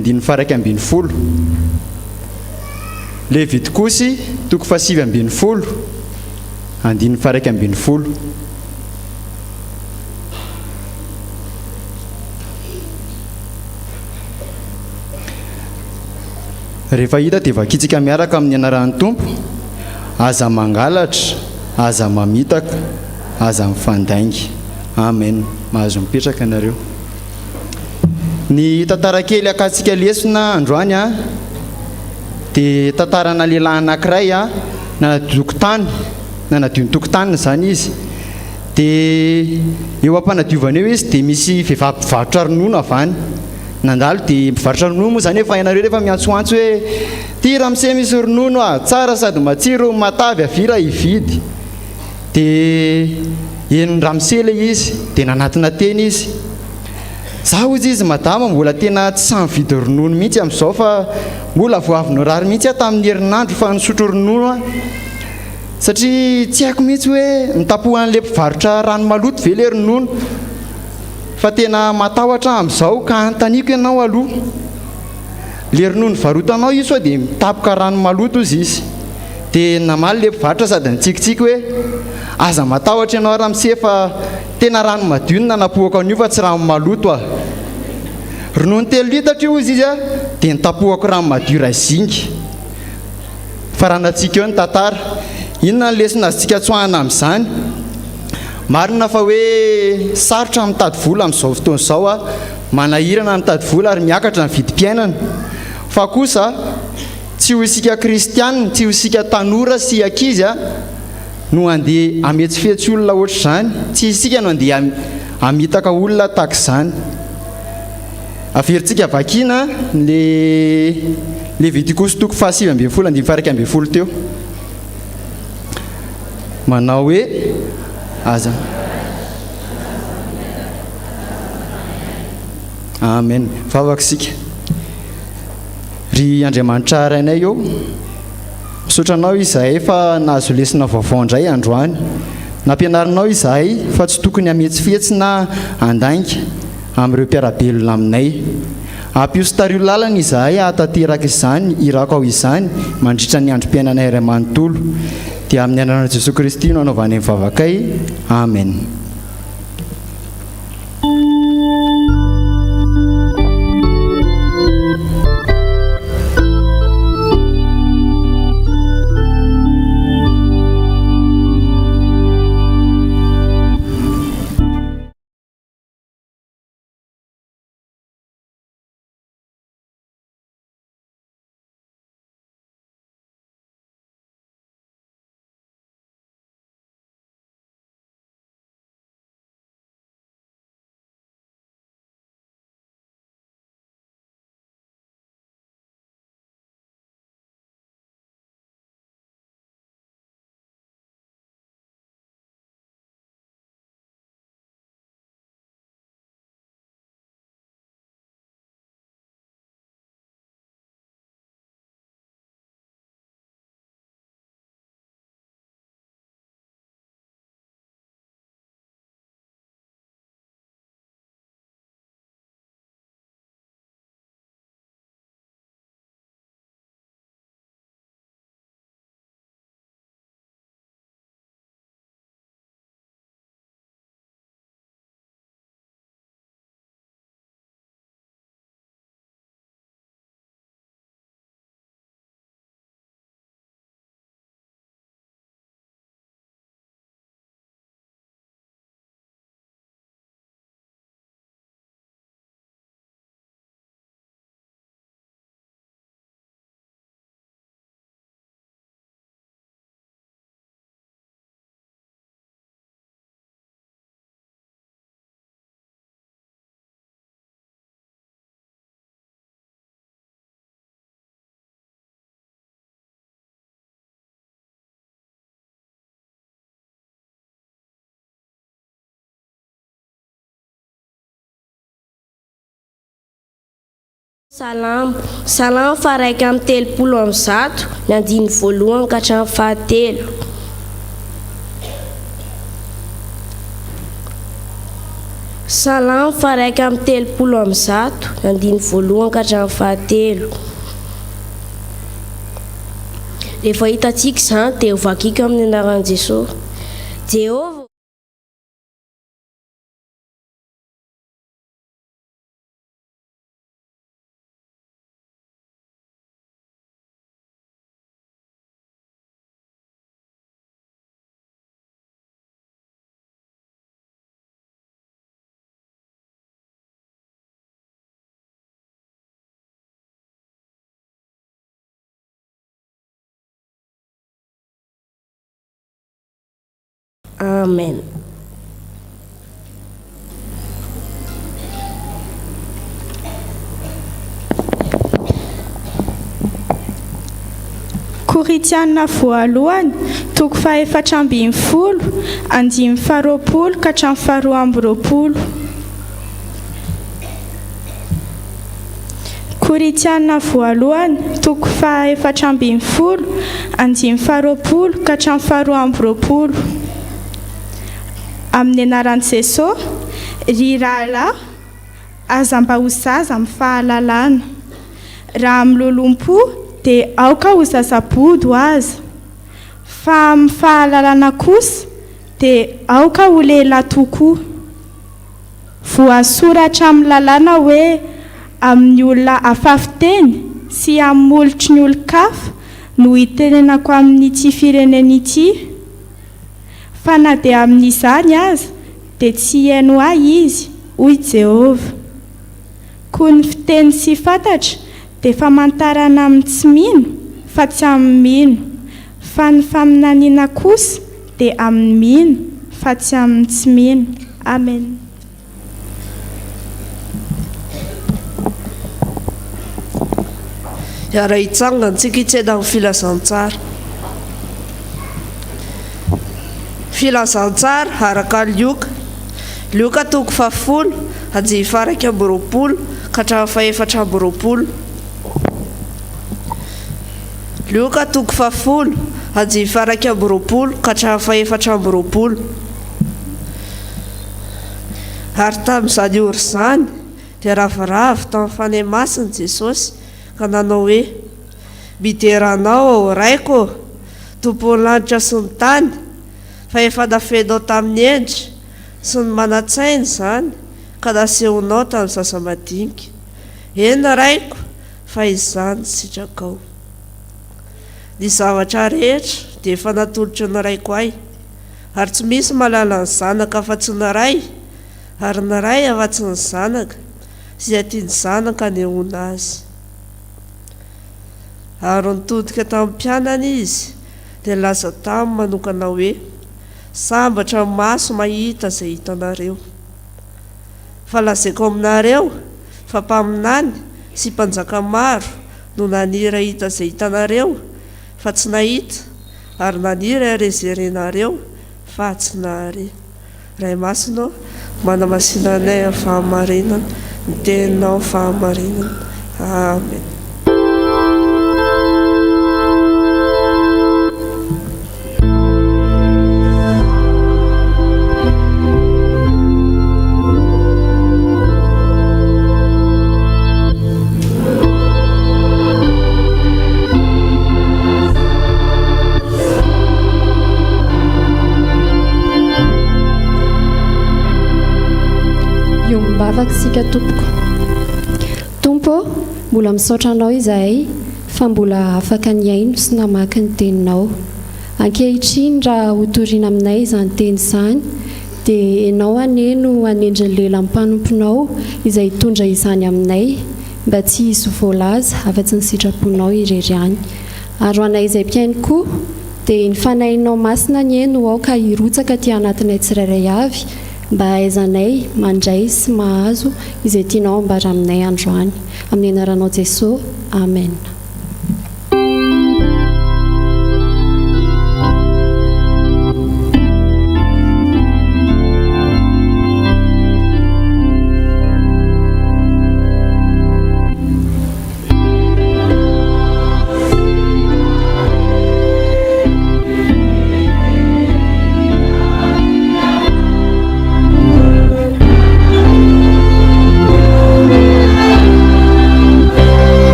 ny 140. Levitikosy 7:20, 140. Rehefa hita dia vakitsika miaraka amin'ny anaran'ny Tompo. Aza mangalatra, aza mamitaka, aza mifandaingy. Amen. Mahazo mipetraka ianareo. Ny tantara kely akatsika lesona androany dia tantarana lehilahy anankiray nanadiony tokotany zany izy. Dia eo ampanadiovana eo izy dia misy vehivavy mpivarotra ronono avany. Nandalo dia mpivarotra ronono moa zany efa hainareo rehefa miantsoantso hoe ty ramose misy ronono tsara sady matsiro matavy avira hividy. Dia eny ramose le izy dia nanatina teny izy. Zaho izy madama mbola tena tsy samy vidy ronono mihitsy amin'izao fa mbola voavinao rary mihitsy tamin'ny herinandro fa nisotro ronono satria tsy haiko mihitsy hoe mitapohan'le mpivarotra rano maloto ve le ronono fa tena matahotra amin'izao ka antaniko ianao aloha. Le ronono varotanao io sao dia mitapoka rano maloto izy. Dia namaly le mpivarotra sady nitsikitsiky hoe aza matahotra ianao ramose fa tena rano madio no nanapohako an'io fa tsy rano maloto ronono 3 litatra io izy dia nitapohako rano madio ray zingy. Faranantsika eo ny tantara. Inona ny lesona azontsika tsoahana amin'izany? Marina fa hoe sarotra mitady vola amin'izao fotoana izao manahirana mitady vola ary miakatra ny vidim-piainana. Fa kosa tsy ho isika kristianina, tsy ho isika tanora sy ankizy no andeha ametsifetsy olona ohatr' izany. Tsy isika no andeha amitaka olona tahaka izany. Averintsika vakina le Levitikosy 7:20, 140 teo. Manao hoe aza. Amen. Vavaka isika. Ry Andriamanitra rainay eo, misotranao izahay fa nahazo lesona vaovao indray androany. Nampianarinao izahay fa tsy tokony hametsifetsy na andainga amin'ireo mpiarabelona aminay. Ampio sy tario lalana izahay ahatanteraka izany, irako ao izany mandritra ny androm-piainanay iray manontolo. Dia amin'ny anaran'i Jesosy Kristy no anaovany mivavakay. Amen. Salamo faraiky amin'ny 300, ny 1 ka hatramin'ny 7. Salamo faraika amin'ny telopolo amby zato nandiny voalohany ka hatramin'ny fahatelo. Rehefa hitantsika izany dia ovakika amin'ny anaran'i Jesosy. Jehovah Amen. Korinthiana voalohany toko faha-efatra ambin'ny folo andimy faha-roapolo ka hatramin'ny faha-roa amby roapolo. Korinthiana voalohany toko faha-efatra ambin'ny folo andimy faha-roapolo ka hatramin'ny faha-roa amby roapolo. Amin'ny anaran'i Jesosy, ry rahalahy, aza mba ho zaza amin'ny fahalalana. Raha milolom-po dia aoka ho zazabody ho aza. Fa amin'ny fahalalana kosa dia aoka ho lehilahy tokoa. Voasoratra amin'ny lalàna hoe amin'ny olona afafiteny sy amin'ny molotry ny olon-kafa no hitenenako amin'ity firenena ity. Fa na dia amin'izany aza dia tsy haino ahy izy, hoy Jehovah. Koa ny fiteny sy fantatra dia famantarana amin'ny tsy mino fa tsy amin'ny mino. Fa ny faminaniana kosa dia amin'ny mino fa tsy amin'ny tsy mino. Amen. Iara hitsangana antsika hitseda amin'ny filazantsara. Filazantsara araka Lioka. Lioka toko fahafolo andimy faraika amby roapolo ka hatramin'ny faha-efatra amby roapolo. Lioka toko fahafolo andimy faraika amby roapolo ka hatramin'ny faha-efatra amby roapolo. Ary tamin'izany ora izany dia ravoravo tamin'ny fanahy masiny Jesosy ka nanao hoe: mideranao ao raiko, tompon'ny lanitra sy ny tany, fa efa nafenao tamin'ny endry sy ny manan-tsaina izany ka nasehonao tamin'ny zaza madinika. Eny raiko, fa izany sitrakao. Ny zavatra rehetra dia efa natolotry ny raiko ahy, ary tsy misy malala ny zanaka afa-tsy ny ray, ary ny ray afa-tsy ny zanaka, izay tiany zanaka anehoana azy. Ary nitodika tamin'ny mpianana izy dia laza taminy manokana hoe: sambatra ny maso mahita izay hitanareo. Fa lazaiko aminareo fa mpaminany sy mpanjaka maro no nanira hita izay hitanareo fa tsy nahita, ary nanira rezerenareo fa tsy nahare. Ray masina manamasinanay amin'ny fahamarinana, ny teninao fahamarinana. Amen. Sika tompoko. Tompo, mbola misaotra anao izahay fa mbola afaka ny aino sy namaky ny teninao. Ankehitriny raha hotoriana aminay izany teny izany dia ianao anie no hanendry ny lehilahy mpanomponao izay hitondra izany aminay mba tsy hisy voalaza afa-tsy ny sitraponao irery any. Ary ho anay izay mpiaino koa dia ny fanahinao masina ny eno aoka hirotsaka ty anatinay tsirairay avy mba hahaizanay mandray sy mahazo izay tianao ambara aminay androany. Amin'ny anaranao Jesosy. Amen.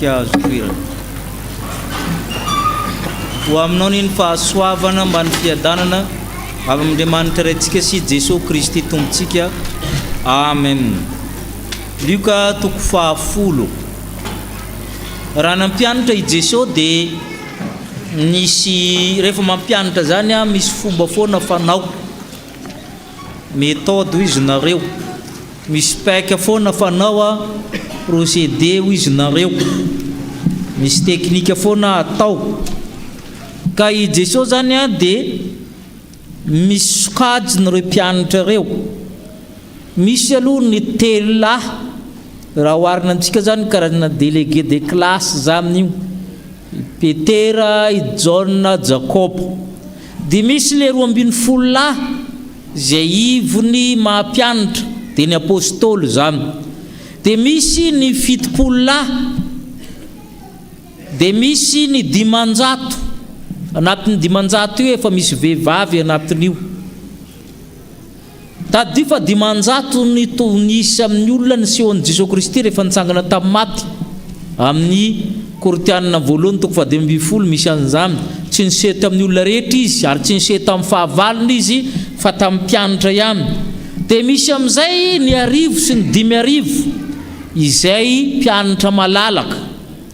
Andriamantsika azo toerana. Ho aminao ny fahasoavana mba ny fiadanana avy amin'Andriamanitra irantsika sy Jesosy Kristy tompontsika. Amen. Luka 10. Raha nampianatra I Jesosy dia nisy rehefa mampianatra zany misy fomba foana fanao. Méthode izy nareo. Misy paika foana fanao procédé izy nareo. Misy teknika foana atao. Ka I Jesosy zany dia misy sokajin'ireo mpianatra reo. Misy aloha ny 3 lahy raha oharina antsika zany karazana délégué de classe zany io. Petera, John, Jacob. Dia misy le 12 lahy zay ivony mampianatra dia ny apôstôly zany. Dia misy ny 70 lahy. Dia misy ny 500. Anatin'ny 500 io efa misy vehivavy anatin'io. Tadi fa 500 ny nisy amin'ny olona ny sehon'i Jesosy Kristy rehefa nitsangana tamin'ny maty. Amin'ny Korinthianina voalohany 2:10 misy an'izany. Tsy niseho tamin'ny olona rehetra izy ary tsy niseho tamin'ny fahavalony izy fa tamin'ny mpianatra ihany. Dia misy amin'izay ny 10 sy ny 5 izay mpianatra malalaka.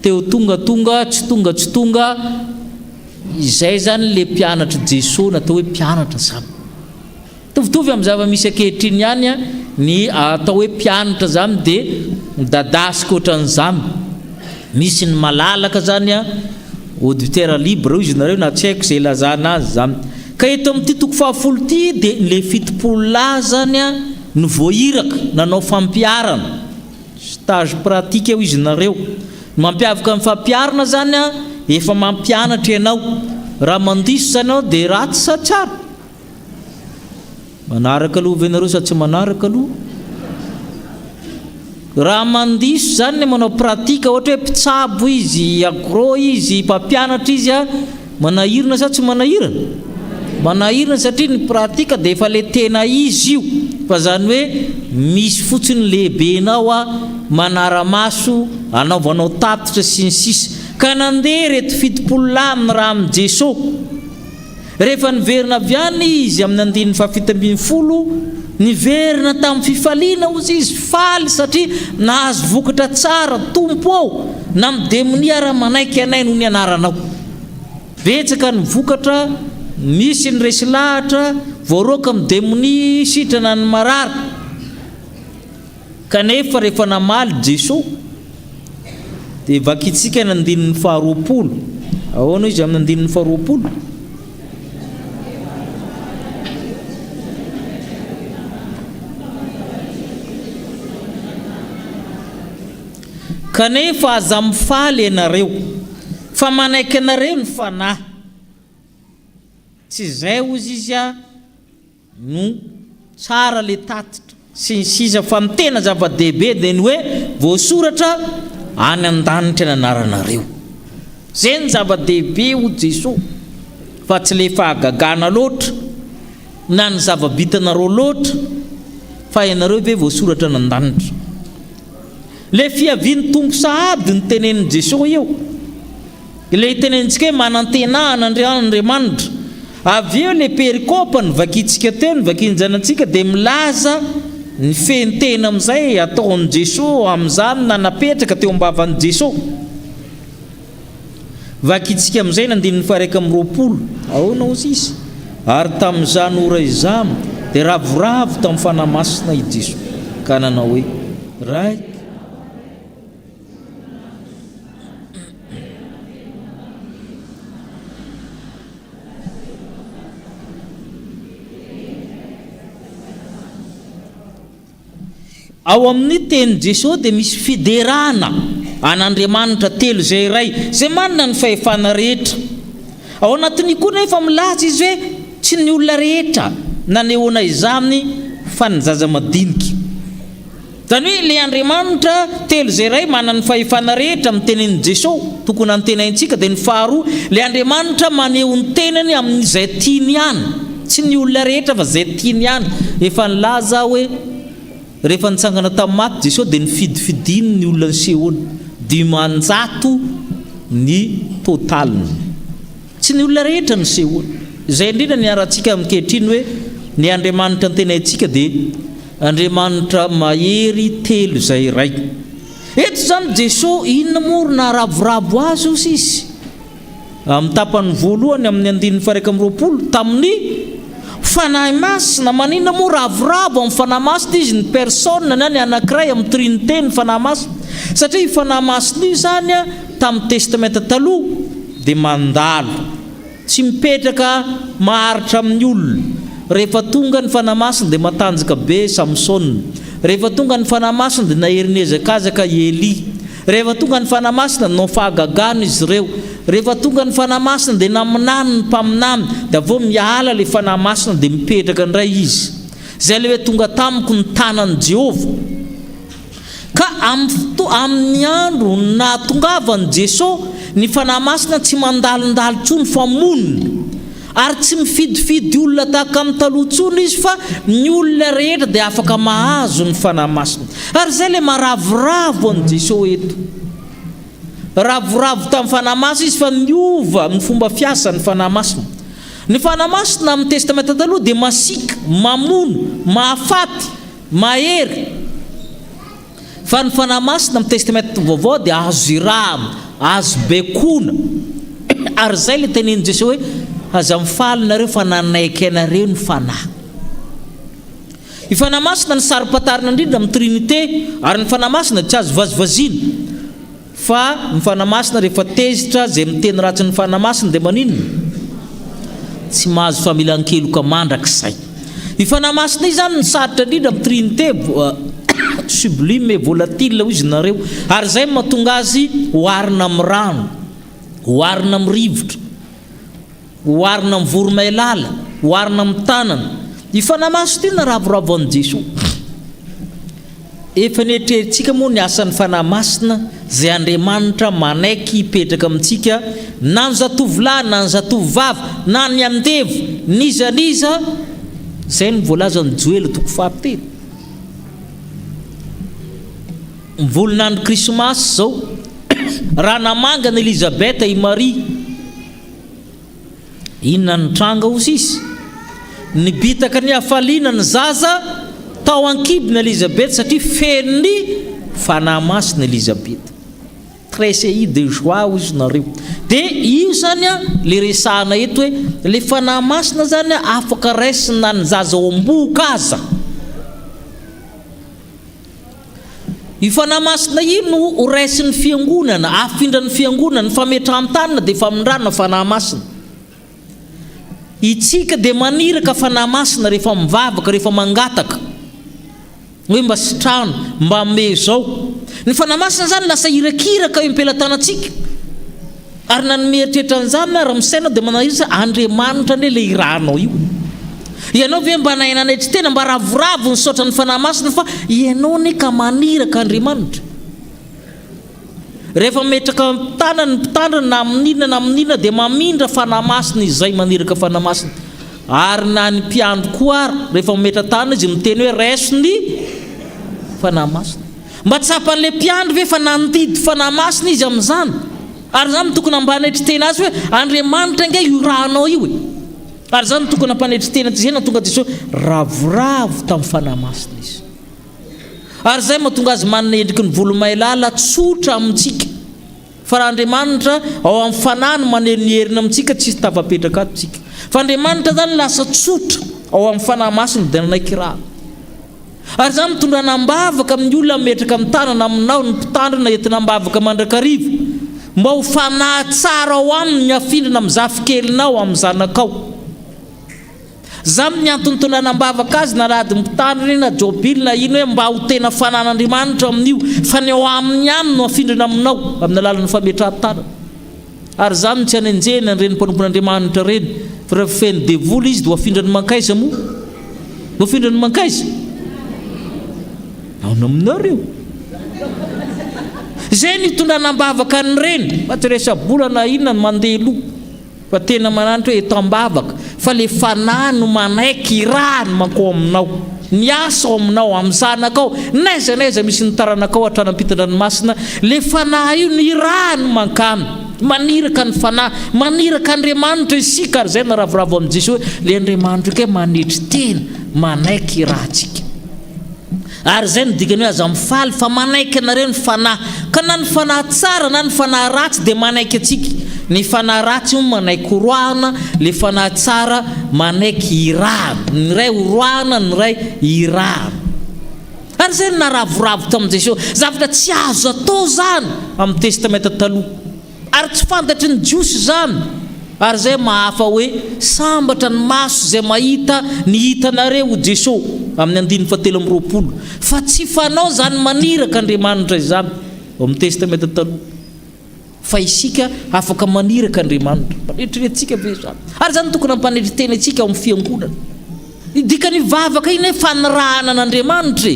Teo tonga tsy tonga izay zany le mpianatra Jesosy natao hoe mpianatra zany. Tovitovy amin'ny zava-misy ankehitriny ihany ny atao hoe mpianatra zany dia midadasika ohatran'izany. Misy ny malalaka zany auditeur libre izy nareo na tsy haiko izay ilazana azy zany. Ka eto amin'ity 10 ity dia le 70 lahy zany ny voahiraka nanao fampiarana. Stage pratique eo izy nareo. Mampiavaka amin'ny fampiarana zany efa mampianatra ianao. Raha mandiso zany ao dia ratsy sa tsara? Manaraka aloha venareo sa tsy manaraka aloha? Raha mandiso zany manao pratika ohatra hoe mpitsabo izy, agro izy, mpampianatra izy manahirana sa tsy manahirana? Manahirana satria ny pratika dia efa le tena izy io. Fa zany hoe misy fotsiny lehibenao manara-maso anaovanao tatitra sy ny sisa. Ka nandeha reto 70 lahy amin'ny raha amin'ny Jesosy. Rehefa niverina avy any izy amin'ny 7:70 niverina tamin'ny fifaliana ozy izy faly satria nahazo vokatra tsara Tompo na amin'ny demonia raha manaiky anay noho ny anaranao. Betsaka ny vokatra, misy ny resy lahatra, voaroka amin'ny demonia sitrana ny marary. Kanefa rehefa namaly Jesosy dia vakitsika ny 20. Ahoana izy amin'ny 20? Kanefa aza mifaly ianareo fa manaiky anareo ny fanahy. Tsy izay ozy izy no tsara le tatitra sy ny sisa fa ny tena zava-dehibe dia ny hoe voasoratra any an-danitra ny anaranareo. Zay ny zava-dehibe ho Jesosy fa tsy le fahagagana loatra na ny zava-bitanareo loatra fa ianareo ve voasoratra ny an-danitra. Le fiavian'ny tompo sahady ny tenenin' Jesosy eo. Le tenentsika hoe manantenahana Andriamanitra. Avy eo le perikopany vakitsika teo ny vakinjanantsika dia milaza ny fentena amin'izay ataon'i Jesosy amin'izany na napetraka teo ambavan'i Jesosy. Vakitsika amin'izay ny 120. Ahoana ozy izy? Ary tamin'izany ora izany dia ravoravo tamin'ny fanahy masina i Jesosy. Ka nanao hoe raika. Ao amin'ny teny Jesosy dia misy fiderana an'Andriamanitra telo zay iray zay manana ny fahefana rehetra. Ao anatin'ny koa nefa milaza izy hoe tsy ny olona rehetra nanehoana izany fa ny zaza madinika. Zany hoe le Andriamanitra telo zay iray manana ny fahefana rehetra amin'ny tenenin' Jesosy tokony antenaintsika. Dia ny faharoa, le Andriamanitra maneho ny tenany amin'izay tiany ihany, tsy ny olona rehetra fa zay tiany ihany. Efa nilaza hoe rehefa nitsangana tamin'ny maty Jesosy dia nifidifidiny ny olona ny sehoany dimanjato ny totaliny. Tsy ny olona rehetra ny sehoany. Izay indrindra ny arantsika amin'nkehitriny hoe ny Andriamanitra ny tenaitsika dia Andriamanitra mahery telo izay iray. Eto zany Jesosy inona moa na ravoravo azy osy izy amin'ny tapany voalohany amin'ny 1:20 tamin'ny fanahy masina. Maninona moa ravoravo amin'ny fanahy masina izy ny personne na ny anankiray amin'ny trinité ny fanahy masina, satria fanahy masina io zany tamin'ny testamenta taloha dia mandalo, tsy mipetraka maharitra amin'ny olona. Rehefa tonga ny fanahy masina dia matanjaka be Samson. Rehefa tonga ny fanahy masina dia naherimezakazaka Eli. Rehefa tonga ny fanahy masina nofahagagano izy ireo. Rehefa tonga ny fanahy masina dia naminany ny mpaminany, dia avao miala ilay fanahy masina dia mipetraka indray izy. Zay ilay hoe tonga tamiko ny tanan'i Jehovah. Ka amin'ny andro nahatongavan'i Jesosy, ny fanahy masina tsy mandalondalo tsony fa monina, ary tsy mifidifidy olona tahaka amin'ny taloha tsony izy, fa ny olona rehetra dia afaka mahazo ny fanahy masina. Ary zay ilay maharavoravo an'i Jesosy eto. Ravoravo tamin'ny fanahy masina izy fa miova amin'ny fomba fiasa ny fanahy masina. Ny fanahy masina amin'ny testamenta taloha dia masika, mamono, mahafaty, mahery. Fa ny fanahy masina amin'ny testamenta vaovao dia azo irahana, azo bekona. Ary zay ilay tenenin Jesosy hoe aza mifaly nareo fa nanaiky anareo ny fanahy. Ny fanahy masina ny saro-patarina indrindra amin'ny trinité, ary ny fanahy masina tsy azo vazivaziana. Fa ny fanahy masina rehefa tezitra zay miteny ratsy ny fanahy masina dia maninona? Tsy mahazo familan-keloka mandrakizay. Ny fanahy masina io zany ny sarotra indrindra amin'ny trinité sublime et volatile izy nareo. Ary zay mahatonga azy hoarina amin'ny rano, hoarina amin'ny rivotra, hoarina amin'ny voromailala, hoarina amin'ny tanana. Ny fanahy masina io na ravoravo an'i Jesosy. Efa nieritreretintsika moa ny asan'ny fanahy masina zay Andriamanitra manaiky hipetraka amintsika, na ny zatovolahy na ny zatovovavy na ny andevo nizaniza. Zay ny voalaza ny 𝗔𝗟𝗔𝗛𝗛 fahatelo. Volinandro Krismasy zao raha namanga ny Elisabeth i Maria, inona ny tranga ozy izy? Nibitaka ny hafaliana ny zaza tao ankibony Elisabeth satria feny fanahy masina Elisabeth. 𝗔𝗟𝗔𝗛𝗛 de joie izy nareo. Dia io zany le resahana eto hoe le fanahy masina zany afaka raisina ny zaza ao am-boka aza. I fanahy masina io no ho raisin'ny fiangonana, afindran'ny fiangonana, ny fametrahan-tanana dia famindrana fanahy masina. Itsika dia maniraka fanahy masina rehefa mivavaka, rehefa mangataka hoe mba sitrano, mba me zao. Ny fanahy masina zany lasa irakiraka eo am-pelantanantsika. Ary na ny mieritreritra an'izany raha misaina dia manahirisa Andriamanitra ane le irahanao io. Ianao ve mba nainanaitry tena mba ravoravo ny saotra ny fanahy masina, fa ianao ne ka maniraka Andriamanitra. Rehefa metraka tanany mpitandrina na amin'inona na amin'inona dia mamindra fanahy masina izay maniraka fanahy masina. Ary na ny mpiandro koa ary rehefa metra tanana izy miteny hoe raiso ny fanahy masina. Mba tsapan'le mpiandro ve fa nandidy fanahy masina izy amin'izany. Ary zany tokony ambanetry tena azy hoe Andriamanitra nge irahanao io e. Ary zany tokony ampanetry tena zay natonga Jesosy ravoravo tamin'ny fanahy masina izy. Ary zay mahatonga azy manana endriky ny volomailala tsotra amintsika. Fa raha Andriamanitra ao amin'ny fanahy no maneho ny heriny amintsika tsisy tafapetraka ato tsika. Fa Andriamanitra zany lasa tsotra ao amin'ny fanahy masina dia nanaiky raha. Ary zany mitondra nambavaka amin'ny olona metraka amin'ny tanana aminao ny mpitandrina entina nambavaka mandrakarivo, mba ho fanahy tsara ao aminy ny afindrina amin'ny zafikelinao amin'ny zanakao. Zamy ny antony tondra nambavaka azy na rady mpitandrina na jobily na ino hoe mba ho tena fanan'Andriamanitra amin'io, fa ny ao amin'ny any no afindrina aminao amin'ny alalan'ny fametrahan-tanana. Ary zany tsy hanenjena ny reny mpanompon'Andriamanitra reny, fa rehefa feny devoly izy dia afindra ny mankaiza moa? Afindra ny mankaiza? Naona aminareo. Zay ny tondra nambavaka ny reny, fa tsy resa-bolana inona ny mandeha loha, fa tena mananitra hoe eto ambavaka, fa le fanahy no manaiky irahany manko aminao. miasa ao aminao amin'ny zanakao naiza naiza misy ny taranakao hatranampita-dranomasina le fanahy io ny raha no mankany maniraka ny fanahy maniraka Andriamanitra isika ary zay naravoravo amin'i Jesosy le Andriamanitra ke manetry tena manaiky rahantsika ary zay no dikany hoe aza mifaly fa manaiky anareo ny fanahy ka na ny fanahy tsara na ny fanahy ratsy dia manaiky atsika ny fanahy ratsy manaiky horoahana le fanahy tsara manaiky irahana ny ray horoahana ny ray irahana ary zay no naravoravo tamin'i Jesosy zavatra tsy azo atao zany amin'ny testamenta taloha ary tsy fantatry ny jiosy zany ary zay mahafa hoe sambatra ny maso zay mahita ny hitanareo Jesosy amin'ny 9:20 fa tsy fanao zany maniraka Andriamanitra izany amin'ny testamenta taloha fa isika afaka maniraka Andriamanitra manetreretintsika ve zany ary zany tokony hampanetry tena itsika amin'ny fiangonana dikany vavaka iny hoe fanirahana an'Andriamanitra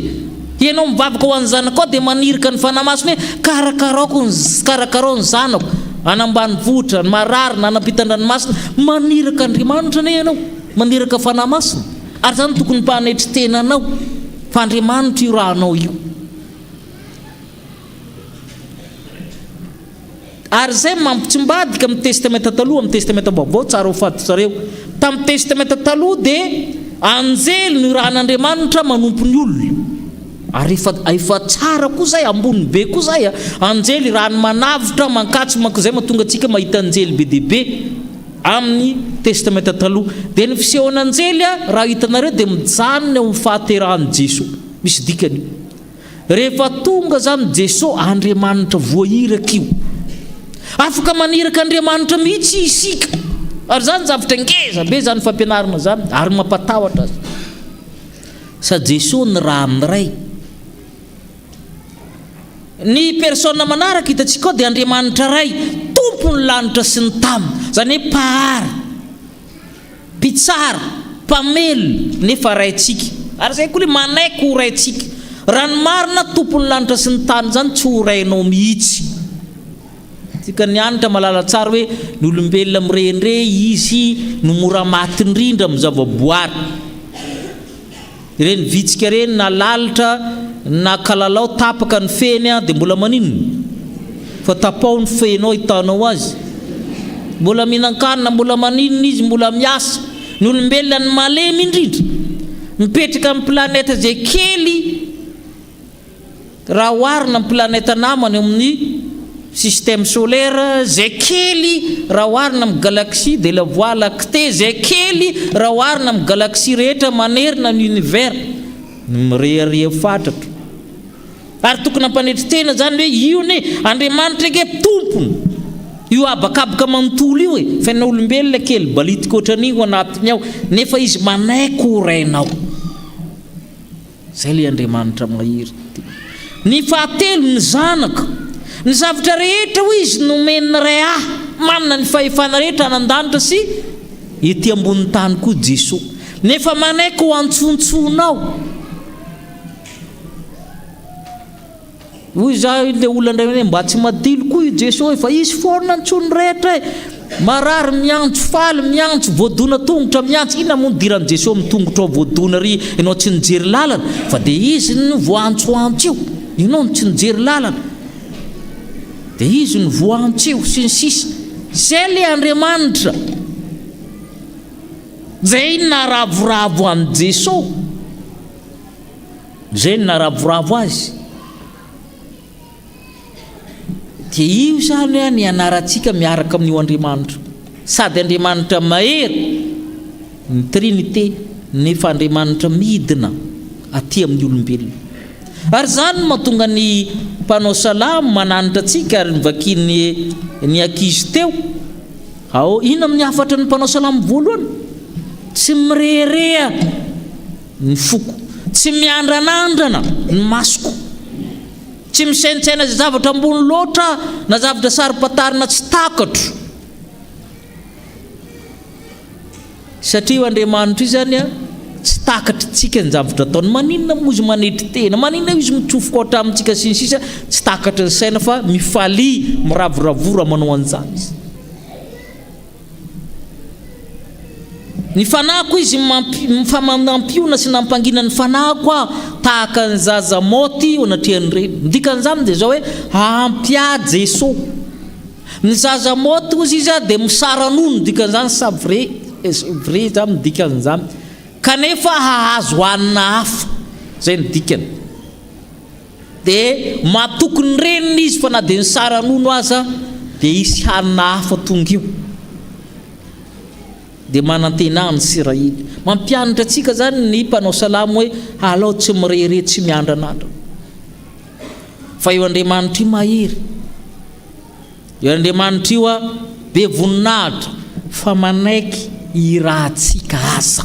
ianao mivavaka ho an'ny zanakao dia maniraka ny fanahy masony hoe karakarao ny zanako anambany vohitra marary na anampitan-dranomasina maniraka Andriamanitra ne ianao maniraka fanahy masina ary zany tokony mpanetry tena anao fa Andriamanitra io rahanao io ary zay mampitsombadika amin'ny testamenta taloha amin'ny testamenta vaovao tsara ho fantatsareo tamin'ny testamenta taloha dia anjely no rahan'Andriamanitra manompo ny olona ary efa tsara koa zay ambony be koa zay anjely rahany manavitra mankatso manko zay mahatonga antsika mahita anjely be dia be amin'ny testamenta taloha dia ny fisehon'anjely raha hitanareo dia mijanona eo amin'ny fahaterahan'i Jesosy misy dikany rehefa tonga zany Jesosy Andriamanitra voahiraka io afaka maniraka Andriamanitra mihitsy isika ary zany zavatra ngeza be zany fampianarana zany ary mampatahotra azy sa Jesosy ny raha amiray ny persona manaraka hitantsika ao dia Andriamanitra ray tompony lanitra sy ny tany zany hoe mpahary mpitsara mpamely nefa raintsika ary zay koa le manaiky ho raintsika raha ny marina tompony lanitra sy ny tany zany tsy ho rainao mihitsy tsika ny anitra malala tsara hoe ny olombelona mirendre izy no mora maty indrindra amin'ny zavaboary ireny vitsika reny na lalitra na kalalao tapaka ny feny dia mbola maninona fa tapao ny fenao hitanao azy mbola mihinan-kanina mbola maninona izy mbola miasa ny olombelona ny malemy indrindra mipetraka amin'ny planeta zay kely raha oharina amin'ny planeta namany amin'ny système solaire zay kely raha oharina amin'ny galaxie de la voie lactée zay kely raha oharina amin'ny galaxie rehetra manerina ny univers mirehareha fatratra ary tokony hampanetry tena zany hoe io ne Andriamanitra ke tompony io abakabaka manontolo io e fa na olombelona kely balitika ohatran'io anatiny ao nefa izy manaiky ho rainao zay le Andriamanitra mahiry ny fahatelo ny zanaka ny zavatra rehetra ho izy nomeny ray manana ny fahefana rehetra anan-danitra sy ety ambony tany koa Jesosy nefa manaiky ho antsontsonao hoy za le olona ndray mba tsy madilo koa io Jesosy fa izy foana antsony rehetra marary miantso faly miantso voadona tongotra miantso ina moa diran'i Jesosy mitongotra voadona ry ianao tsy nijery lalana fa dia izy no voantsoantso io ianao tsy nijery lalana dia izy no voantso io sy ny sisa zay le Andriamanitra zay naravoravo an'i Jesosy zay naravoravo azy dia io zany ny anarantsika miaraka amin'io Andriamanitra sady Andriamanitra mahery ny Trinité nefa Andriamanitra midina aty amin'ny olombelona ary zany mahatonga ny mpanao salamo mananitra antsika ary nivakiny ny ankizy teo ao ina amin'ny hafatra ny mpanao salamo voalohany tsy mirehereha ny foko tsy miandranandrana ny masoko tsy misaintsaina zay zavatra ambony loatra na zavatra sary-patarina tsy takatro satria Andriamanitra io zany tsy takatra tsika ny zavatra ataony maninona moa izy manetry tena maninona izy mitsofoka oatra amintsika sy ny sisa tsy takatra ny saina fa mifaly miravoravora manao an'izany izy ny fanako izy mifamampiona sy nampangina ny fanako tahaka ny zaza moty anatrehany reny dikan'izany dia zao hoe ampia Jesosy ny zaza moty ozy izy dia misaran'ono dikan'izany savre zany dikan'izany kanefa hahazo hanina hafa zay ny dikany dia matokony reniny izy fa na dia ny saran'ono aza dia isy hanina hafa tonga io dia manantenana ny sirahily mampianatra antsika zany ny mpanao salamo hoe alao tsy mirehire tsy miandranandra fa eo Andriamanitra io mahery eo Andriamanitra io be voninahitra fa manaiky irahantsika aza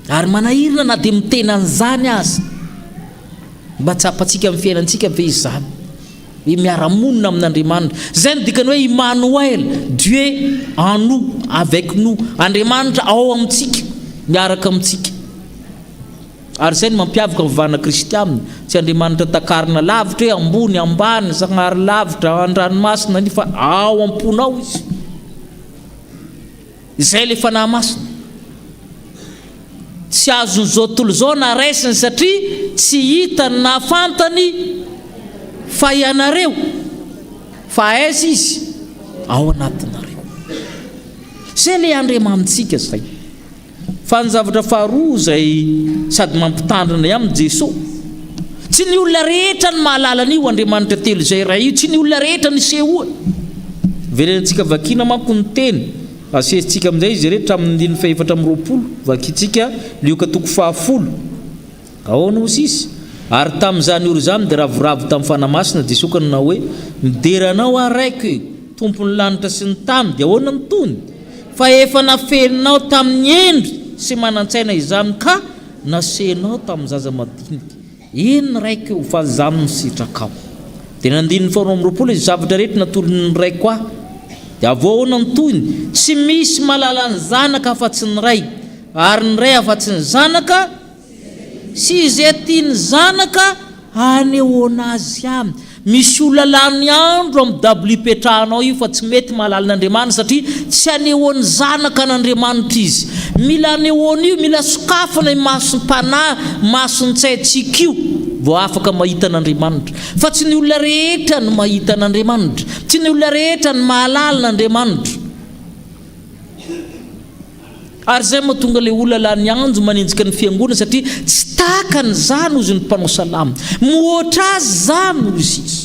ary manahirina na dia mitena an'izany aza mba tsapantsika amin'ny fiainantsika ve izany hoe miara-monina amin'Andriamanitra zay ny dikany hoe Emmanuel Dieu en nous avec nous Andriamanitra ao amintsika miaraka amintsika ary zay ny mampiavaka ny vivana kristianina tsy Andriamanitra takarina lavitra hoe ambony ambany sagnary lavitra an-dranomasina nefa ao am-ponao izy izay le fanahy masina tsy azon'izao tontolo izao na raisiny satria tsy hitany na fantany fa ianareo fa aiza izy ao anatinareo zay le Andriamanitsika zay fa ny zavatra faharoa zay sady mampitandrina ihany Jesosy tsy ny olona rehetra ny mahalala an'io Andriamanitra telo zay raha io tsy ny olona rehetra ny sehoany velentsika vakina manko ny teny asesitsika amin'izay izy rehetra amin'ny 720 vakitsika lioka toko 10 ahoana ozy izy ary tamin'izany oro izany dia ravoravo tamin'ny fanamasina Jesosy ka nanao hoe mideranao araiky tompony lanitra sy ny tany dia ahoana ny tony fa efa nafeninao tamin'ny endry sy manan-tsaina izany ka nasenao tamin'ny zaza madinika iny raiky eo fa izany misitrakao dia nandininy 420 izy zavatra rehetra natolony ny raiky koa dia avoana ny tony tsy misy malala ny zanaka afa-tsy ny ray ary ny ray afa-tsy ny zanaka sy izay tiany zanaka anehoana azy aminy misy olona lany andro amin'ny dablo ipetrahanao io fa tsy mety mahalala n'Andriamanitra satria tsy anehoany zanaka n'Andriamanitra izy mila anehoany io mila sokafana i masony mpanahy masony tsaintsika io vao afaka mahita n'Andriamanitra fa tsy ny olona rehetra ny mahita n'Andriamanitra tsy ny olona rehetra ny mahalala n'Andriamanitra ary zay mahatonga le olona lany anjo manenjika ny fiangonana satria tsy tahaka ny zany ozy ny mpanao salamo mihoatra azy zany ozy izy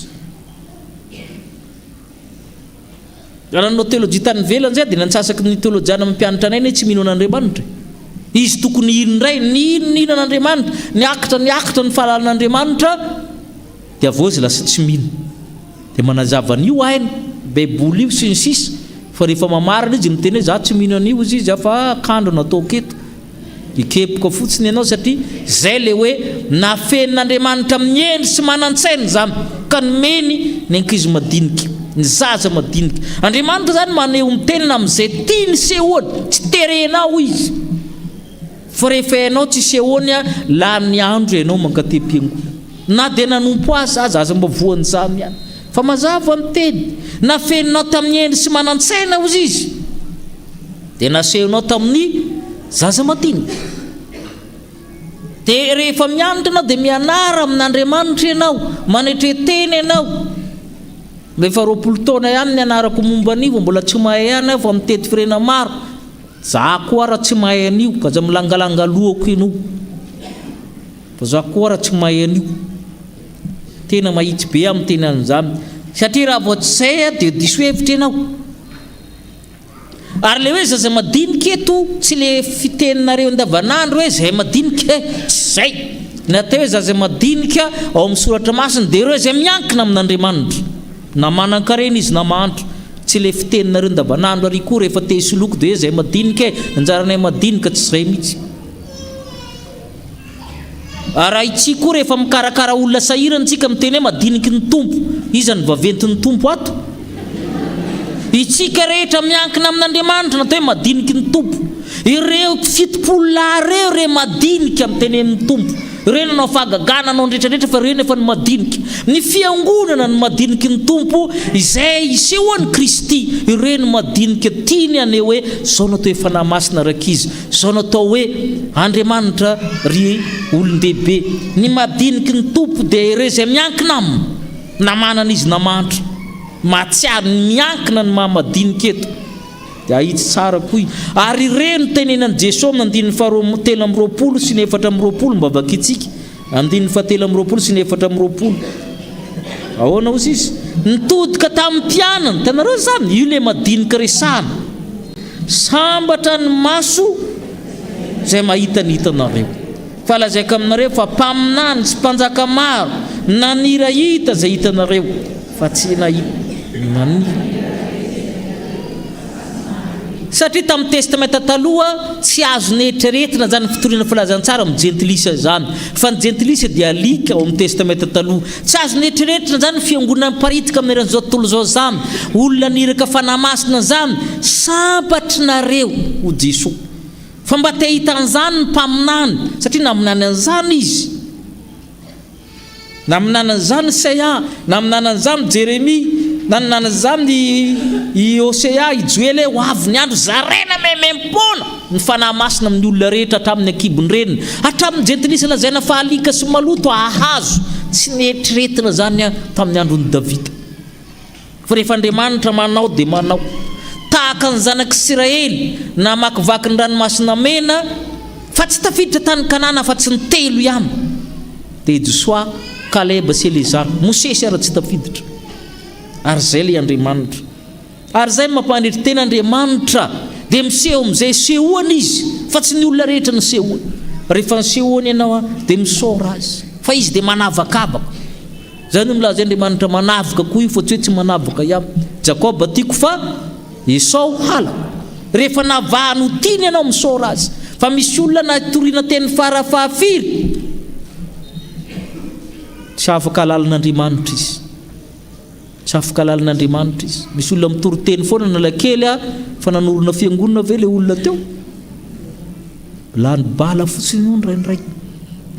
nanao teolojia tany velany zay dia nantsasaky ny teolojiana mampianatra anay ne tsy mino an'Andriamanitra izy tokony inondray nino an'Andriamanitra niakatra ny fahalalan'Andriamanitra dia avao izy lasa tsy mino dia manazava an'io ainy baiboly io sy ny sisa fa rehefa mamarina izy miteny hoe za tsy mino an'io izy izy afa kandro natao keto ikepoka fotsiny ianao satria zay le hoe nafenin'Andriamanitra amin'ny endry sy manan-tsaina zany ka nomeny ny ankizy madinika ny zaza madinika Andriamanitra zany maneho mitenina amin'izay tiany sehoany tsy terenao izy fa rehefa ianao tsy sehoany lany andro ianao mankatem-piangonana na dia nanompo azy aza mba voany zany ihany fa mazava miteny nafeninao tamin'ny endry sy manan-tsaina ozy izy dia nasehonao tamin'ny zaza madinika dia rehefa mianatra ianao dia mianara amin'Andriamanitra ianao manetreteny ianao rehefa 20 taona ihany ny anarako momba an'io mbola tsy mahay ihany fa mitety firena maro za koa raha tsy mahay an'io ka za milangalanga lohako ianao fa za koa raha tsy mahay an'io tena mahitsy be amin'ny teny an'izany satria raha vao tsy zay dia diso hevitra ianao ary le hoe zaza madinika eto tsy le fiteninareo andavanandro hoe zay madinika tsy zay natao hoe zaza madinika ao amin'ny soratra masina dia ireo zay miankina amin'Andriamanitra na manan-karena izy na mahantra tsy le fiteninareo andavanandro ary koa rehefa te hisoloko dia zay madinika anjaranay madinika tsy zay mihitsy raha itsy koa rehefa mikarakara olona sahirantsika miteny hoe madiniky ny tompo izany vaventin'ny tompo ato itsika rehetra miankina amin'Andriamanitra natao hoe madiniky ny tompo ireo fitopolona reo re madinika miteny amin'ny tompo ireny anao fagagana anao ndretrarehetra fa ireny efa ny madinika ny fiangonana ny madiniky ny tompo izay isehoany Kristy ireny madinika tiany ane hoe zao natao efa namasina rakizy zao natao hoe Andriamanitra ry olon-dehibe ny madiniky ny tompo dia ireo izay miankina aminy namanana izy namantra mahatsiaro miankina ny mahamadinika eto dia ahitsy tsara koa ary ireny tenenan'i Jesosy amin'ny 7:20 sy ny 4:20 mba vakitsika 7:20 sy ny 4:20 ahoana hozy izy nitodika tamin'ny mpianany tanareo zany io le madinika resahana sambatra ny maso zay mahita ny hitanareo fa lazaiko aminareo fa mpaminany sy mpanjaka maro nanira hita zay hitanareo fa tsy nahita satria tamin'ny testamenta taloha tsy azo neritreretina zany fitoriana filazantsara amin'ny jentilisa zany fa ny jentilisa dia alika ao amin'ny testamenta taloha tsy azo neritreretina zany fiangonana paritika amin'ny eran'izao tontolo zao zany olona niraka fanamasina zany sambatrinareo ho Jesosy fa mba te hitan'izany ny mpaminany satria naminany an'izany izy naminany an'izany Isaia naminany an'izany Jeremia naminany an'izany i Hosea i Joel ho avy ny andro zarena memempona ny fanamasina amin'ny olona rehetra hatramin'ny akibony reniny hatramin'ny jentilisa lazaina fa alika sy maloto ahazo tsy neritreretina zany tamin'ny andron'ny Davida fa rehefa Andriamanitra manao dia manao tahaka ny zanak'Israely namakivaky ny ranomasina mena fa tsy tafiditra tany Kanana fa tsy ny telo ihany dia Joshua, Kaleba sy Elezara Mosesy ary tsy tafiditra ary zay le Andriamanitra ary zay mampanetry tena Andriamanitra dia miseho amin'izay sehoany izy fa tsy ny olona rehetra ny sehoany rehefa ny sehoany ianao dia misora azy fa izy dia manavakavaka zany milaza Andriamanitra manavaka koa io fa tsy hoe tsy manavaka ihany Jakoba tiako fa Esau hala rehefa navahany ho tiany ianao misora azy fa misy olona natoriana teny farafahafiry tsy afaka alalan'Andriamanitra izy tsy afaka alalan'Andriamanitra izy misy olona mitory-teny foana nalakely fa nanorona fiangonana ve le olona teo lany bala fotsiny io ndraindray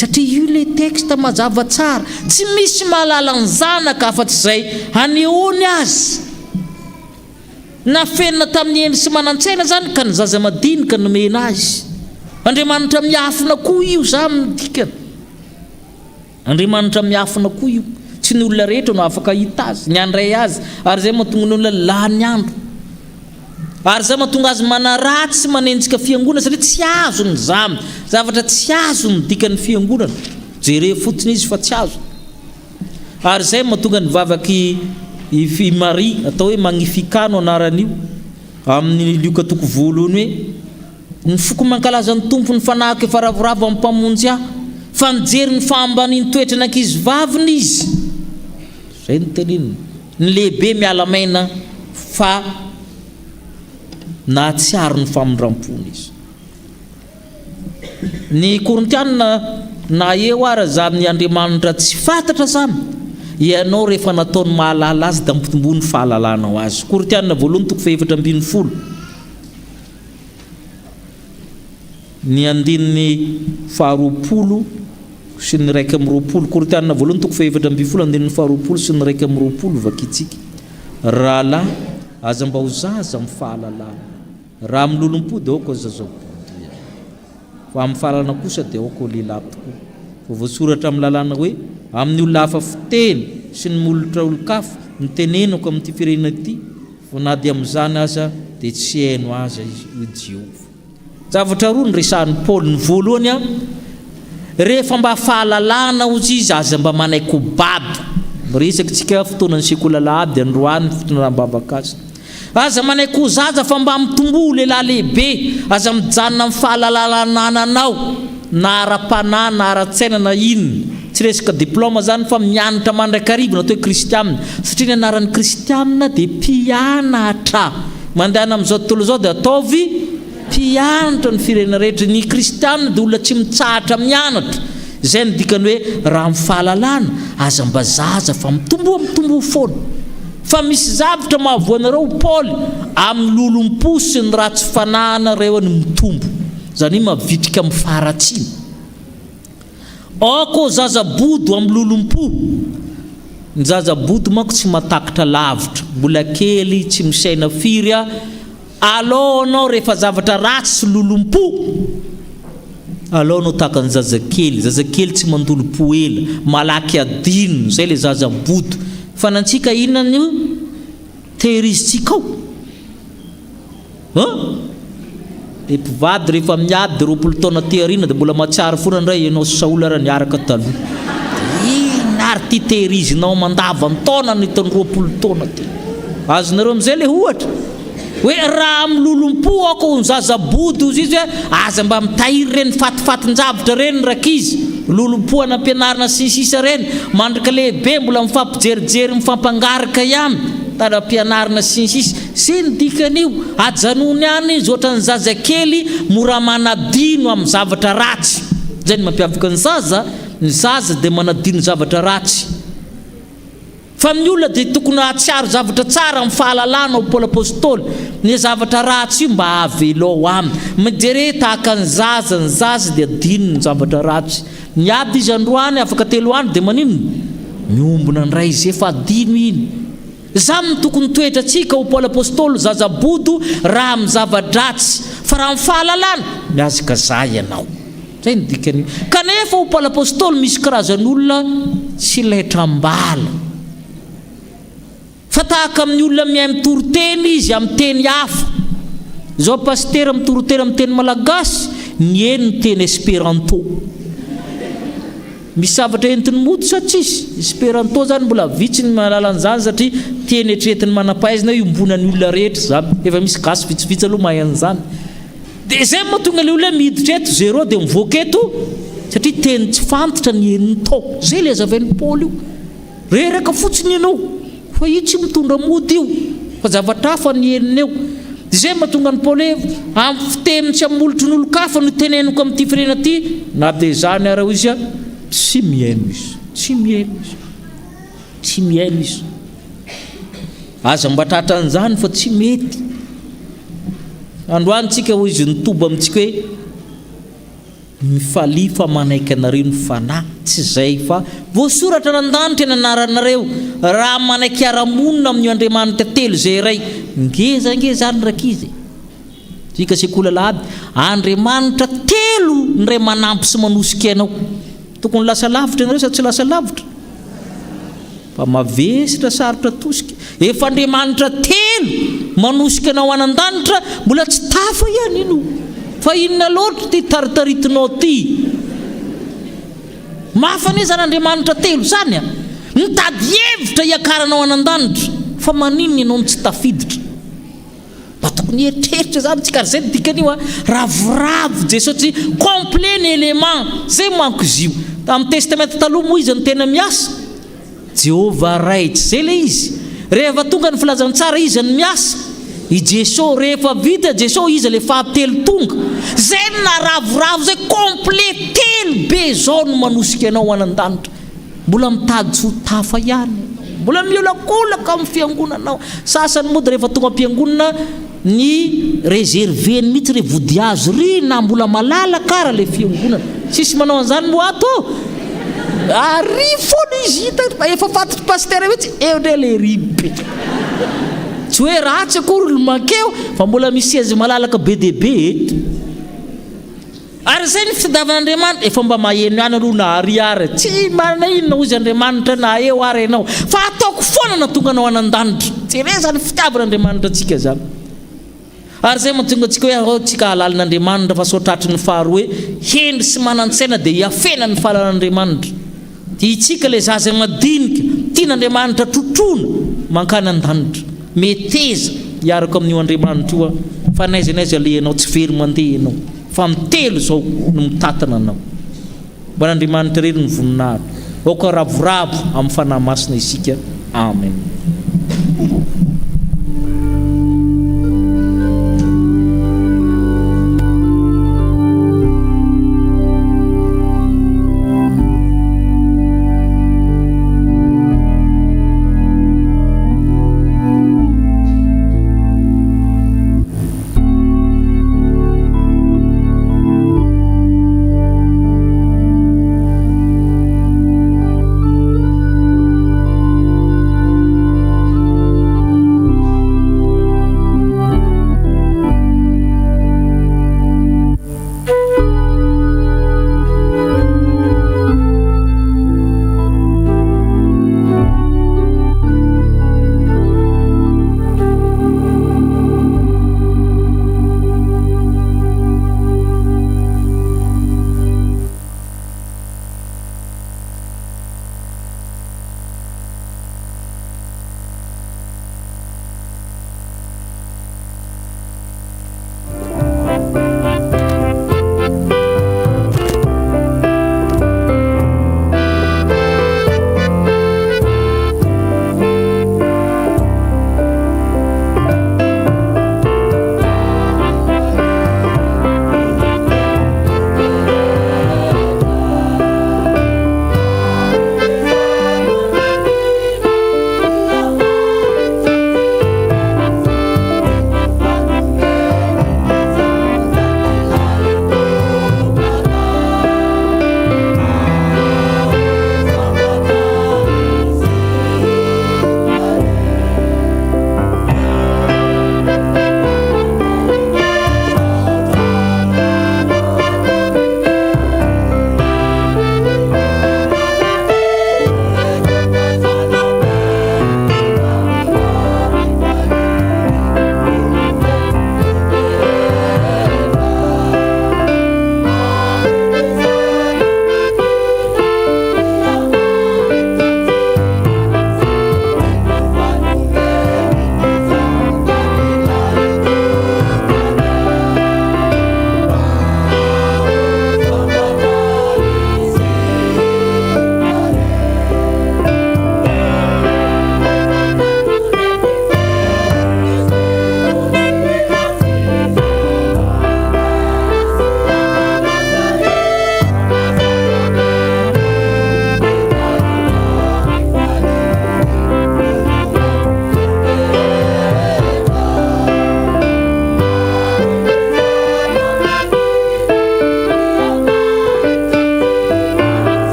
satria io le texte mazava tsara tsy misy mahalala ny zanaka afa-tsy izay hanehoany azy na fenina tamin'ny endry sy manan-tsaina zany ka ny zaza madinika nomena azy Andriamanitra miafina koa io za midikana Andriamanitra miafina koa io tsy ny olona rehetra no afaka hita azy ny andray azy ary zay mahatonga ny olona lany andro ary zay mahatonga azy manaratsy sy manenjika fiangonana satria tsy azo ny zamy zavatra tsy azo ny dikany fiangonana jere fotsiny izy fa tsy azo ary zay mahatonga ny vavaky i Marie atao hoe magnifikano anaran'io amin'ny lioka toko voalohany hoe ny foko mankalaza ny tompo ny fanahaka efa ravoravo amin'ny mpamonjy ahy fa nijery ny fahambaniany toetra anankizy vaviny izy zay ny teneniny ny lehibe miala maina fa nahatsiaro ny famondram-pony izy ny Korintiana na eo ara zany Andriamanitra tsy fantatra zany ianao rehefa nataony mahalala azy da mitombony fahalalanao azy Korintiana 2:4 ny andininy 20 sy ny 1:20 Korintiana 2:4 andininy 20 sy ny 1:20 vakitsika rahalahy aza mba ho zaza amin'ny fahalalana raha amin'ny lolom-po dia aoko zazao-body fa amin'ny fahalalana kosa dia aoko lehilahy tokoa fa voasoratra amin'ny lalàna hoe amin'ny olona hafa fiteny sy ny molotra olo-kafa nitenenako amin'ity firenena ity fa na dia amin'izany aza dia tsy haino aza izy Jehova zavatra roa ny resahan'ny Paoly ny voalohany rehefa mba fahalalana ozy izy aza mba manaiko baby miresaky tsika fotoanany sekola ady androany fotoanambavaka azy aza manaiko zaza fa mba mitombo lehilahy lehibe aza mijanona amin'ny fahalalana ananao na ara-panahy na ara-tsaina na inona tsy resaka diplôma zany fa mianatra mandrakarivo natao hoe kristianina satria ny anaran'ny kristianina dia mpianatra mandehana amin'izao tontolo zao dia ataovy mpianatra ny firenena rehetra ny kristianina dia olona tsy mitsahatra mianatra zay ny dikany hoe raha amin'ny fahalalana aza mba zaza fa mitombo foana fa misy zavatra mahavoanareo Paoly amin'ny lolom-po sy ny ratsy fanahana reo ny mitombo zany mavitrika amin'ny faharatsiana Ako zazabodo amin'ny lolompo. Ny zazabodo manko tsy matakatra lavitra, mbola kely tsy misaina firy a. Alao anao rehefa zavatra ratsy lolompo, alao anao tahaka ny zazakely tsy mandolompo ela, malaky adino, zay le zazabodo. Fa nantsika inona ny tehirizitsika ao? Le mpivady rehefa miady 20 taona teharina dia mbola matsiaro foana indray ianao Saola raha niaraka taloha. Inary ty tehirizinao mandava amin'ny taona ny tany 20 taona ty. Azonareo amin'izay le ohatra hoe raha amin'ny lolompo ako zazabodo izy hoe aza mba mitahiry reny fatifatin-javatra reny rakizy, lolompo anampianarina sy ny sisa reny, mandrika lehibe mbola mifampijerijery mifampangaraka ihany taram-pianarana sy ny sisa. Sy ny dikan'io ajanony ihany izy ohatran'ny zazakely mora manadino amin'ny zavatra ratsy. Zay ny mampiavaka ny zaza dia manadino zavatra ratsy. Fa ny olona dia tokony atsiaro zavatra tsara amin'ny fahalalana ho Paoly apôstôly. Ny zavatra ratsy io mba avelao aminy. Mijery tahaka ny zaza dia adino ny zavatra ratsy. Niady izy androany afaka 3 andro dia manino? Miombona ndray izy efa adino iny. Zany tokony toetra tsika ho Paoly apôstôly zazabodo raha amin'ny zava-dratsy, fa raha amin'ny fahalalana miazaka zay ianao. Zay ny dikany. Kanefa ho Paoly apôstôly misy karazan'olona tsy laitram-bala. Fa tahaka amin'ny olona mihay mitoroteny izy amin'ny teny hafa. Zao pasitera mitoroteny amin'ny teny malagasy, ny eny ny teny esperanto. Misy zavatra entiny mototra tsisy. Esperanto zany mbola vitsy ny mahalala an'izany satria teny eritreretiny manam-pahaizana iombonany olona rehetra zany. Efa misy gasy vitsivitsy aloha mahay an'izany. Dia zay mahatonga le olona miditra eto 0 dia mivoaka eto satria teny tsy fantatra ny eniny tao. Zay le hazavain'ny Paoly io. Reraka fotsiny ianao fa io tsy mitondra mody io, fa zavatra hafa ny eniny eo. Dia zay mahatonga ny Paoly amin'ny fiteny tsy amolotry ny olo-kafa no teneniko amin'ity firenena ity, na dia zany ara izy tsy mihaino izy. Aza mba tratra an'izany fa tsy mety. Androany tsika hoy izy nitoba amintsika hoe mifalifa manaiky anareo ny fanahy, tsy zay fa voasoratra nan-danitra ny anaranareo raha manaiky ara-monina amin'ny Andriamanitra telo zay iray. Ngeza zany rakizy. Tsika sekola lahady, Andriamanitra telo ny ray manampy sy manosika ianao. Tokony lasa lavitra ianareo sa tsy lasa lavitra? Fa mavesitra sarotra tosika. Efa Andriamanitra telo manosika anao anan-danitra, mbola tsy tafa ihany ino. Fa inona loatra ty taritaritinao ty? Mafana zany Andriamanitra telo zany a. Mitady hevitra hiakaranao anan-danitra, fa maninona ianao tsy tafiditra? Mba tokony eritreritra zany tsika zay dikan'io a. Ravoravo Jesosy complet ny élément. Zay manko izy io. Amin'ny testamenta taloha moa izy ny tena miasa Jehovah raitra, zay le izy. Rehefa tonga ny filazany tsara izy ny miasa. I Jesosy rehefa vita Jesosy izy le fahatelo tonga. Zay na ravoravo zay complet telo be zao no manosika anao anan-danitra. Mbola mitady tsy ho tafa ihany. Mbola miolakolaka amin'ny fiangonanao. Sasany moa rehefa tonga am-piangonana ny réservé mihitsy re vodiazo ry na mbola malalaka ara le fiangonana. Sisy manao an'izany moa ato. Ary foana izy hita efa fantatry pasteur mihitsy eo le ribe. Tsy hoe ratsy akory ny makeo fa mbola misy azy malalaka be dia be eto. Ary zay ny fitadiavan'Andriamanitra efa mba maheno ihany aloha na ariary. Tsy marina inona hozy Andriamanitra na eo ary ianao. Fa ataoko foana na tonga anao anan-danitra. Tsy re zany fitiavan'Andriamanitra antsika zany. Ary zay mahatonga antsika hoe tsika halalin'Andriamanitra fa soatratry ny faharoa hoe hendry sy manan-tsaina dia hiafena ny fahalalan'Andriamanitra. Dia itsika le zaza madinika tian'Andriamanitra trotrona mankany an-danitra. Meteza hiaraka amin'io Andriamanitra io fa naiza le ianao tsy very mandeha ianao. Fa mitelo zao no mitatana anao. Mba n'Andriamanitra rery ny voninahitra. Oka ravoravo amin'ny fanahy masina isika. Amen.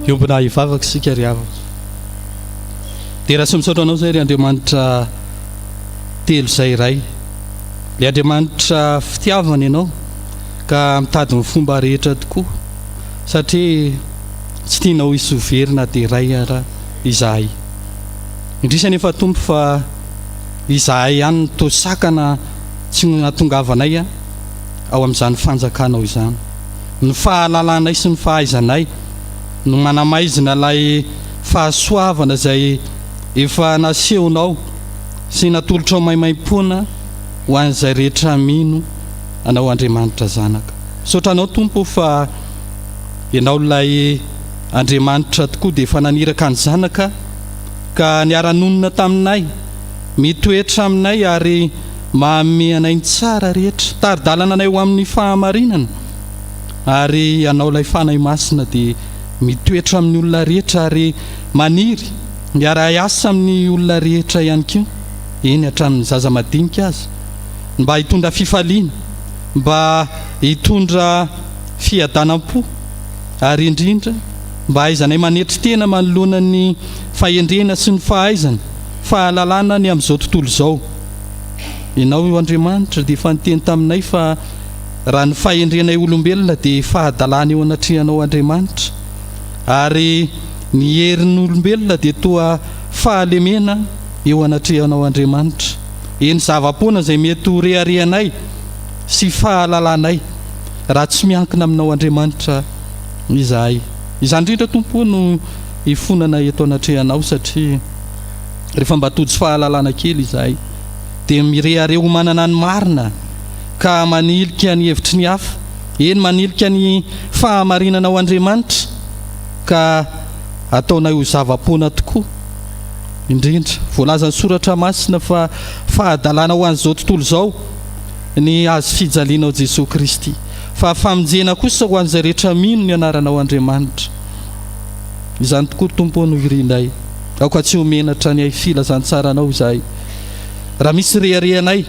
iombona ivavaka sika ry avaka dia raha sy misaotra anao zay ry Andriamanitra telo zay iray le Andriamanitra fitiavana ianao ka mitady ny fomba rehetra tokoa satria tsy tianao isoverina dia iray ara izahay indrisany efa tompo fa izahay ihany ny tosakana tsy natongavanay ao amin'izany fanjakanao izany ny fahalalanay sy ny fahaizanay no manamaizina ilay fahasoavana izay efa nasehonao sy natolotra ao maimaim-poana ho an'izay rehetra mino anao Andriamanitra zanaka saotranao tompo fa ianao ilay Andriamanitra tokoa dia efa naniraka ny zanaka ka niara-nonina taminay mitoetra aminay ary maame anay ny tsara rehetra taridalana anay ho amin'ny fahamarinana ary ianao ilay fanahy masina dia mitoetra amin'ny olona rehetra ary maniry miara-asa amin'ny olona rehetra ihany koa eny hatramin'ny zaza madinika azy mba hitondra fifaliana mba hitondra fiadanam-po ary indrindra mba haizanay manetry tena manoloana ny fahendrena sy ny fahaizana fahalalana ny amin'izao tontolo izao ianao io Andriamanitra dia efa niteny taminay fa raha ny fahendrenay olombelona dia fahadalana eo anatrehanao Andriamanitra ary ny herin'ny olombelona dia toa fahalemena eo anatrehanao Andriamanitra eny zava-poana izay mety ho reharehanay sy fahalalanay raha tsy miankina aminao Andriamanitra izahay izany indrindra tompo no ifonana eto anatrehanao satria rehefa mba tojo fahalalana kely izahay dia mirehare ho manana ny marina ka manilika ny hevitry ny hafa eny manilika ny fahamarinanao Andriamanitra ka ataonay ho zava-poana tokoa indrindra voalaza ny soratra masina fa fahadalana ho an'izao tontolo izao ny azo fijalianao Jesosy Kristy fa famonjena kosa ho an'izay rehetra mino ny anaranao Andriamanitra izany tokoa tompo no irinay aoka tsy homenatra ny ay filazantsara-nao izahay raha misy reharehanay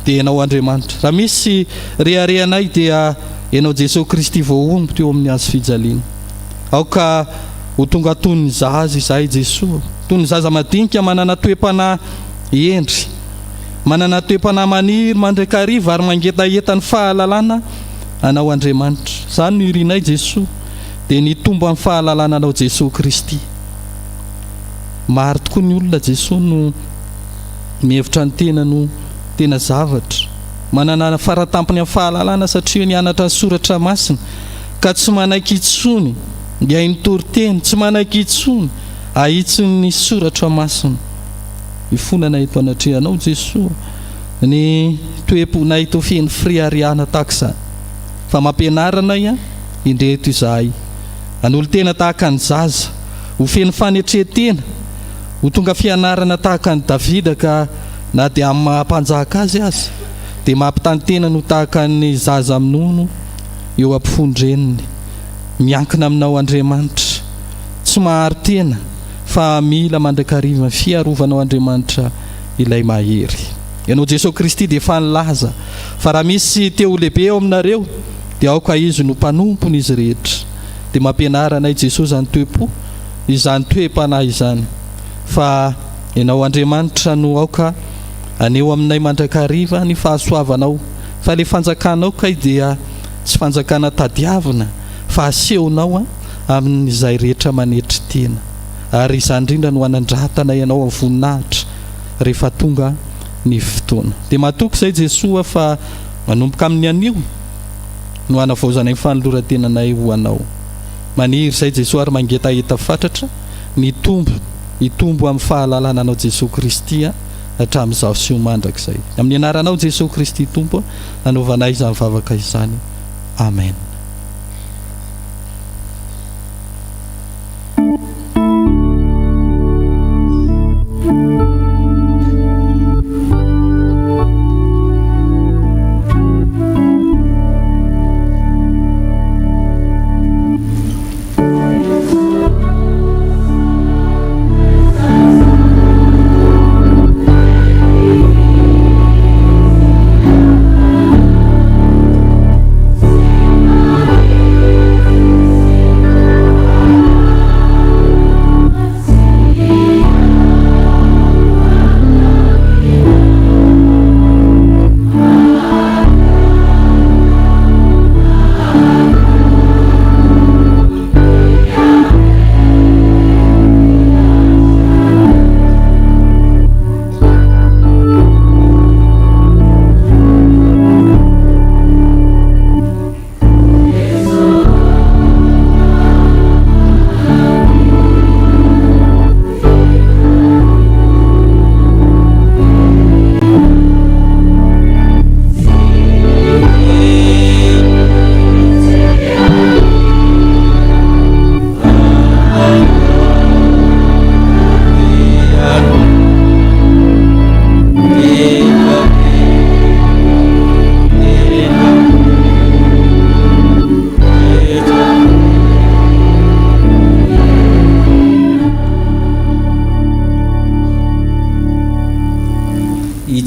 dia ianao Andriamanitra raha misy reharehanay dia ianao Jesosy Kristy voaomby teo amin'ny azo fijaliana aoka ho tonga toy ny zaza izahay Jesosy toy ny zaza madinika manana toe-panahy endry manana toe-panahy maniry mandraikariva ary mangetaeta ny fahalalana anao Andriamanitra izany no irinay Jesosy dia nitombo amin'ny fahalalana anao Jesosy Kristy maro tokoa ny olona Jesosy no mihevitra ny tena no tena zavatra manana faratampony amin'ny fahalalana satria nianatra ny soratra masina ka tsy manaiky itsony dia nitoroteny tsy manaiky itsony ahitsiny ny soratra masina ifonana eto anatrehanao Jesosy ny toe-ponay to feny friariana tahak'izany fa mampianaranay indreto izahay an'olo tena tahaka ny zaza ho feny fanetretena ho tonga fianarana tahaka ny Davida ka na dia amin'ny mahampanjaka azy dia mampitantena no tahaka ny zaza minono eo ampifondreniny miankina aminao Andriamanitra tsy mahary tena fa mila mandraikariva fiarovanao Andriamanitra ilay mahery ianao Jesosy Kristy dia efa nilaza fa raha misy teo lehibe ao aminareo dia aoka izy no mpanompony izy rehetra dia mampianaranay Jesosy izany toe-po izany toe-panahy izany fa ianao Andriamanitra no aoka aneo aminay mandraikariva ny fahasoavanao fa le fanjakanao kay dia tsy fanjakana tadiavina fa asehonao amin'izay rehetra manetry tena ary izany indrindra no anandratana ianao amin'ny voninahitra rehefa tonga ny fotoana dia matoky izay Jesosy fa manomboka amin'ny anio no anavaozanay fanoloran-tenanay ho anao maniry izay Jesosy ary mangetaeta fatratra hitombo amin'ny fahalalana anao Jesosy Kristy hatramin'izao sy ho mandrakizay amin'ny anaranao Jesosy Kristy tompo nanaovanay izany vavaka izany amen.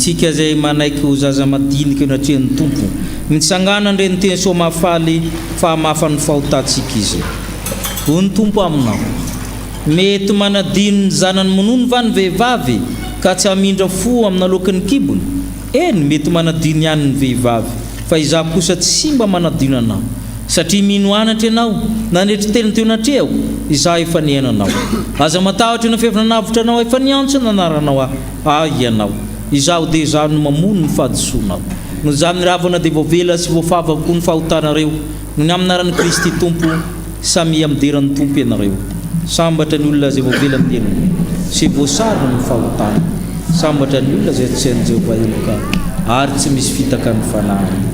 tsika zay manaiky ho zaza madinika eo natrehan'ny tompo mitsangana ndreny tena soa mahafaly fahamafany fahotatsika izy ho ny tompo aminao mety manadino ny zanany monono va ny vehivavy ka tsy hamindra fo amina lokan'ny kibony eny mety manadino ihany ny vehivavy fa izaho kosa tsy mba manadino anao satria mino anatra ianao nandretra teny teo natreo izaho efa niainanao aza matahotra ena fihevinanavitra anao efa niantso nanaranao ianao izaho dia izaho no mamono ny fahadisoanao no zany ravana dia voavela sy voafava koa ny fahotanareo no ny aminaran'ny Kristy tompo samy amin'deran'ny tompo ianareo sambatra ny olona zay voavela ny tenany sy voasarina ny fahotana sambatra ny olona zay tsy hain'i Jehovah eloka ary tsy misy fitaka ny fanahiny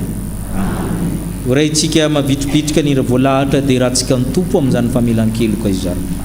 orayntsika mavitribitrika ny raha voalahatra dia rahantsika ny tompo amin'izany famelan-keloka izany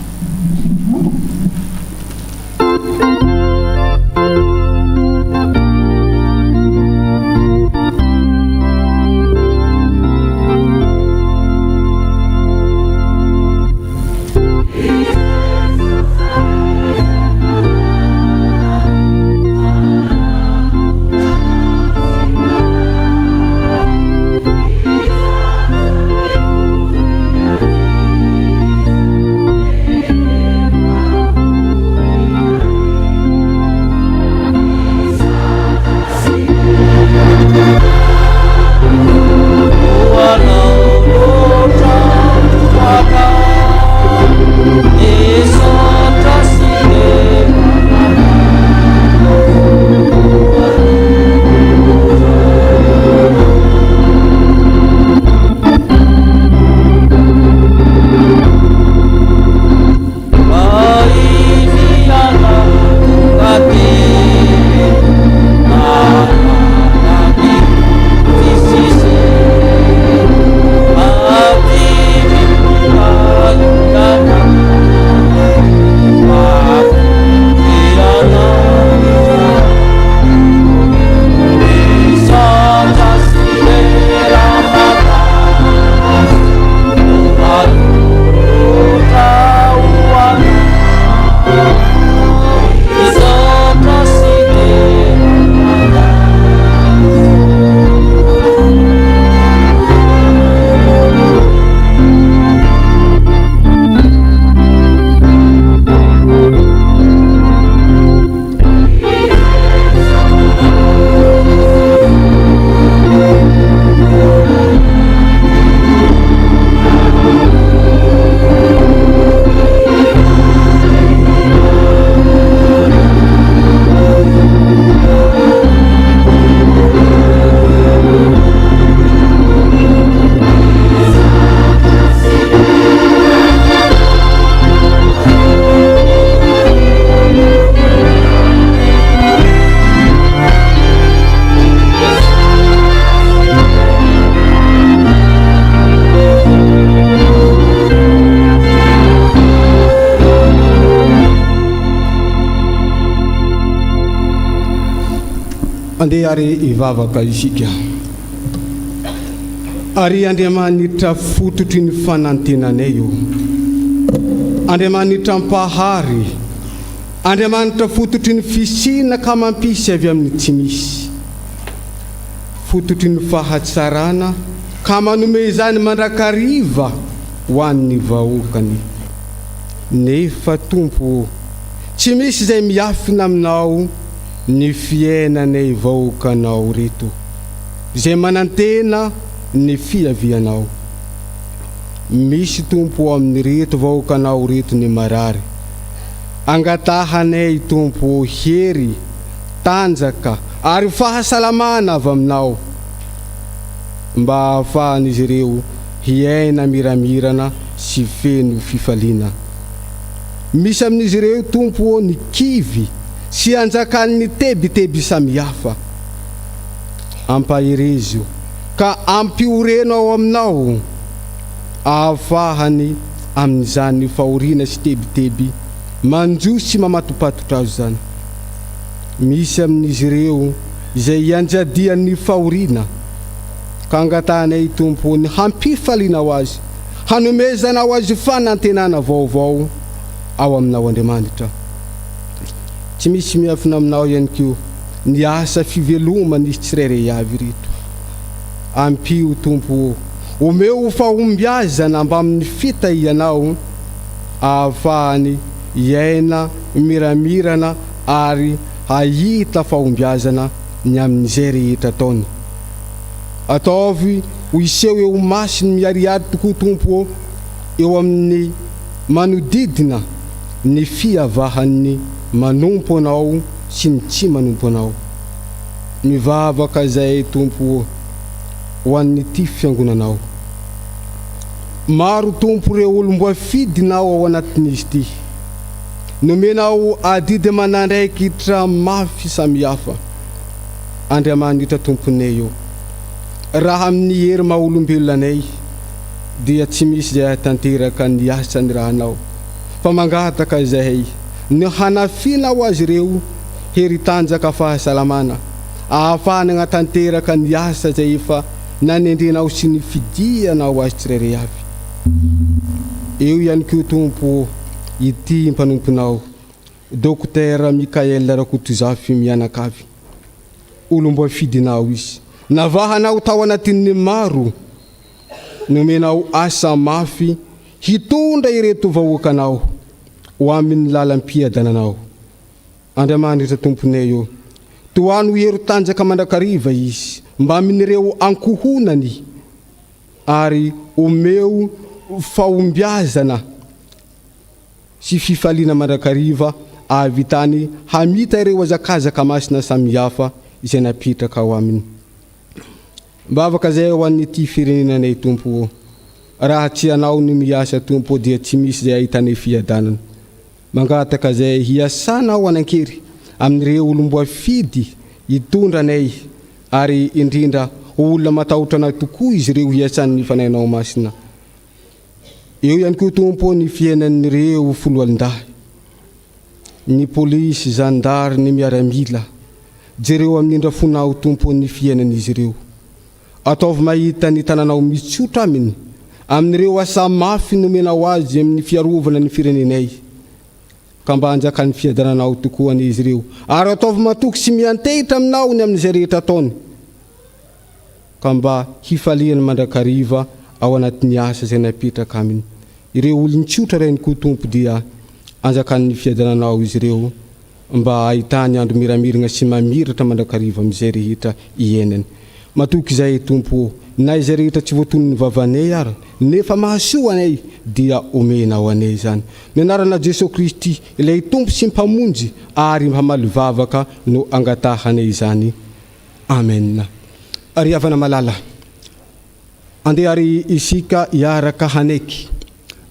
andeha ary ivavaka isika ary Andriamanitra fototry ny fanantenanay io Andriamanitra mpahary Andriamanitra fototry ny fisina ka mampisy avy amin'ny tsy misy fototry ny fahatsarana ka manome izany mandrakariva ho an'ny vahoakany nefa Tompo tsy misy izay miafina aminao ny fiainanay vahoakanao reto izay manantena ny fiavianao misy Tompo amin'ny reto vahoakanao reto ny marary angatahanay Tompo hery tanjaka ary fahasalamana avy aminao mba ahafahan'izy ireo hiaina miramirana sy feno fifaliana misy amin'izy ireo Tompo ny kivy sy anjakan'ny tebiteby samihafa ampahirezo ka ampiorena ao aminao ahafahany amin'izany fahoriana sy tebiteby manjo sy mamatopatotra azo zany misy amin'izy ireo izay anjadian'ny fahoriana ka angatahanay Tompo ny hampifaliana ho azy hanomezana ho azy fanantenana vaovao ao aminao Andriamanitra tsy misy miafina aminao ihany koa ny asa fiveloma nisy tsirairay avy reto. Ampio Tompo, omeo fahombiazana mba amin'ny fitahianao ahafahany iaina miramirana ary hahita fahombiazana ny amin'izay rehetra ataony. Ataovy ho iseho eo masiny miariary tokoa Tompo eo amin'ny manodidina ny fiavahan'ny manompo anao sy ny tsy manompo anao. Mivavaka izay Tompo ho an'ny ty fiangonanao. Maro Tompo ireo olom-boa fidinao ao anatin'izy ty. Nomenao adidy manandraikitra mafy samihafa. Andriamanitra Tomponay eo. Raha amin'ny hery maha-olombelonanay dia tsy misy izay tanteraka ny asany rahanao. Fa mangataka izay ny hanafinao azy ireo heri-tanjaka fahasalamana, ahafahana hanatanteraka ny asa izay efa nanendrenao sy ny fidianao azy tsirairay avy. Eo ihany koa Tompo ity mpanomponao Dokotera 𝗙𝗏𝗙𝗛𝗏 mianakavy. Olom-boa fidinao izy. Navahanao tao anatin'ny maro, nomenao asa mafy hitondra ireto vahoakanao ho amin'ny lalam-piadananao. Andriamanitra Tomponay eo, toano hery tanjaka mandrakariva izy mba amin'ireo ankohonany ary omeo fahombiazana sy fifaliana mandrakariva avy tany hamita ireo azakazaka masina samihafa izay napetraka ao aminy. Mbavaka izay ho an'ity firenenanay Tompo, raha tsy anao ny miasa Tompo dia tsy misy izay ahitanay fiadanana. Mangataka izay hiasanao anan-kery amin'ireo olom-boa fidy hitondranay ary indrindra olona matahotra anao tokoa izy ireo hiasan'ny fanainao masina. Eo ihany koa Tompo ny fiainan'ireo foloalindahy, ny polisy, zandary, ny miaramila, jereo amin'indra fonao Tompo ny fiainan'izy ireo. Ataovy mahita ny tananao mitsotra aminy amin'ireo asa mafy nomenao azy amin'ny fiarovana ny firenenay, ka mba hanjaka ny fiadananao tokoa an'izy ireo. Ary ataovy matoky sy miantehitra aminao ny amin'izay rehetra ataony, ka mba hifaliany mandrakariva ao anatin'ny asa izay napetraka aminy. Ireo olon-tsotra ireny koa Tompo dia anjakan'ny fiadananao izy ireo mba ahitany andro miramirana sy mamiratra mandrakariva amin'izay rehetra iainany. Matoky izay Tompo, na izay rehetra tsy voaton'ny vavanay ary nefa mahasoa anay dia omenao anay zany. Ny anarana Jesosy Kristy ilay Tompo sy mpamonjy ary hamalivavaka no angatahanay zany. Amen. Ary havana malala, andeha ary isika hiaraka haneky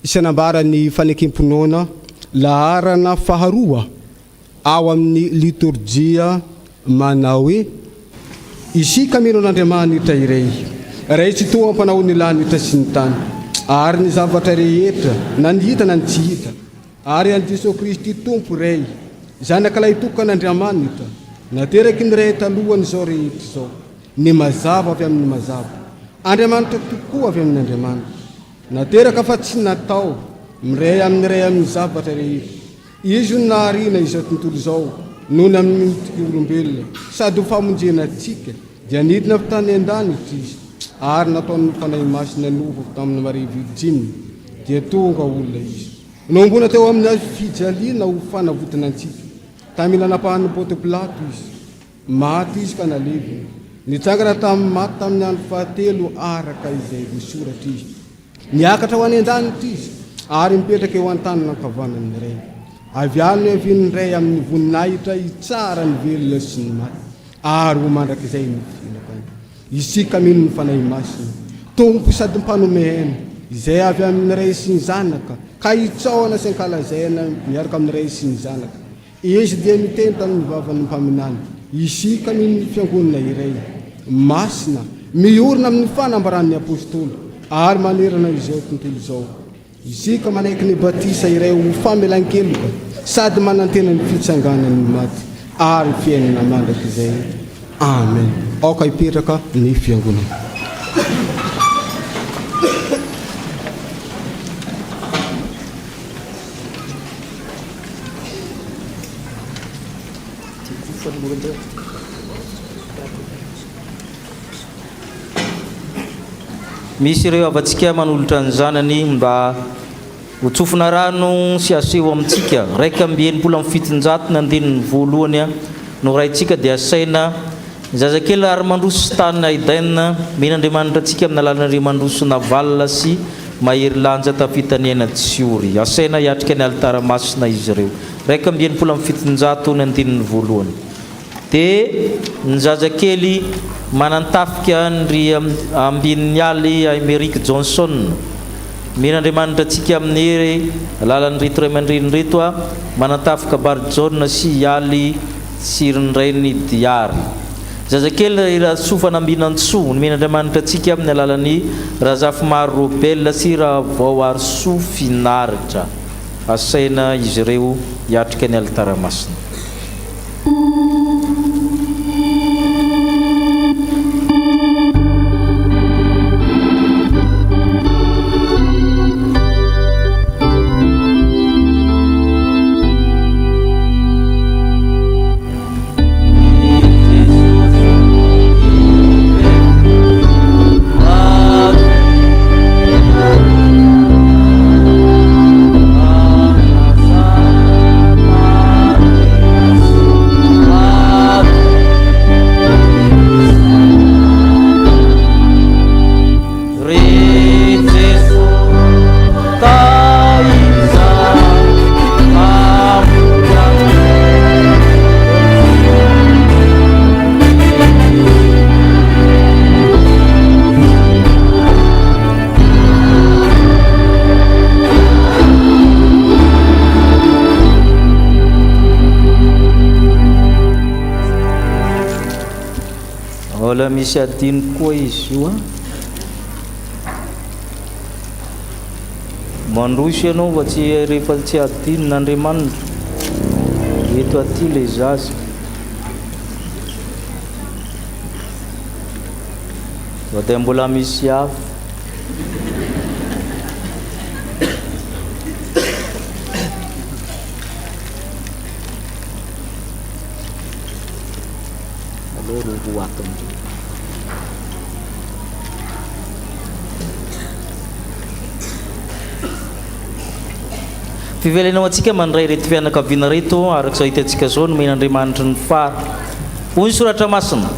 isanambara ny fanekem-ponoana laharana faharoa ao amin'ny liturjia manao hoe isika mino n'Andriamanitra iray, ray tsy toa ampanao ny lanitra sy ny tany, ary ny zavatra rehetra na ny hita na ny tsy hita, ary an Jesosy Kristy Tompo iray, zanak'ilay tokan'Andriamanitra, nateraky ny ray talohany izao rehetra izao, ny mazava avy amin'ny mazava, Andriamanitra tokoa avy amin'ny Andriamanitra, nateraka fa tsy natao, miray amin'ny zavatra rehetra. Izy no naharina izao tontolo izao noho ny amin'ny olombelona, sady ho famonjena antsika, dia nidina avy tany an-danitra izy, ary nataony fanahy masina novo tamin'ny marivo dimy, dia tonga olona izy. Nombona teo amin'ny azo fijaliana ho fanavotana antsika, tamina napahany Ponto Pilato izy, maty izy ka nalevina, nitsangana tamin'ny maty tamin'ny andro fahatelo araka izay voasoratra izy. Niakatra ho any an-danitra izy, ary mipetraka eo an-tany ankavanany iray. Avy aliny aviany iray amin'ny voninahitra itsara ny velona sy ny maty, ary ho mandrakizay ny finakany. Isika mino ny fanahy masina, Tompo sady mpanomehana, izay avy amin'ny ray sy ny zanaka, ka hitsaoana sy ankalazaina miaraka amin'ny ray sy ny zanaka. Izy dia miteny tamin'ny vavan'ny mpaminany, isika mino ny fiangonana iray, masina, miorina amin'ny fanambaran'ny apôstôly, ary manerana izao tontolo izao. Isika manaiky ny batisa iray ho famelan-keloka, sady manantena ny fitsanganan'ny maty, ary fiainana mandrakizay. Amen. Aoka hipetraka ny fiangonana. Thank you. misy ireo avatsika manolotra ny zanany mba hotsofina rano sy aseho amintsika raiky amby 700 nandinin'ny voalohany no raintsika dia asaina zazakely ary mandroso tany aidaina men'Andriamanitra atsika amin'ny alalan'ireo mandrosona valina sy mahery lanja tafitaniana tsiory asaina hiatrika ny alitara masina izy ireo raiky amby 700 nandinin'ny voalohany dia ny zazakely manantafika ny ambin'ny aly Amerika Johnson men'Andriamanitra atsika amin'ny alalan'reto ray aman-dreny reto manantafika Barjona sy aly Sirindray diary zazakely sofana ambinantsoa ny men'Andriamanitra atsika amin'ny alalan'ny Razafimaro Robel sy Vao-Arso Finaritra asaina izy ireo hiatrika ny alitara masina. Wala misy adiny koa izy io mandroso ianao fa tsy rehefa tsy adin'Andriamanitra eto aty le zaza fa dia mbola misy hafa fivelenao atsika mandray reto fianakaviana reto arak'izao hitantsika zao no men'Andriamanitra ny fara hoy ny soratra masina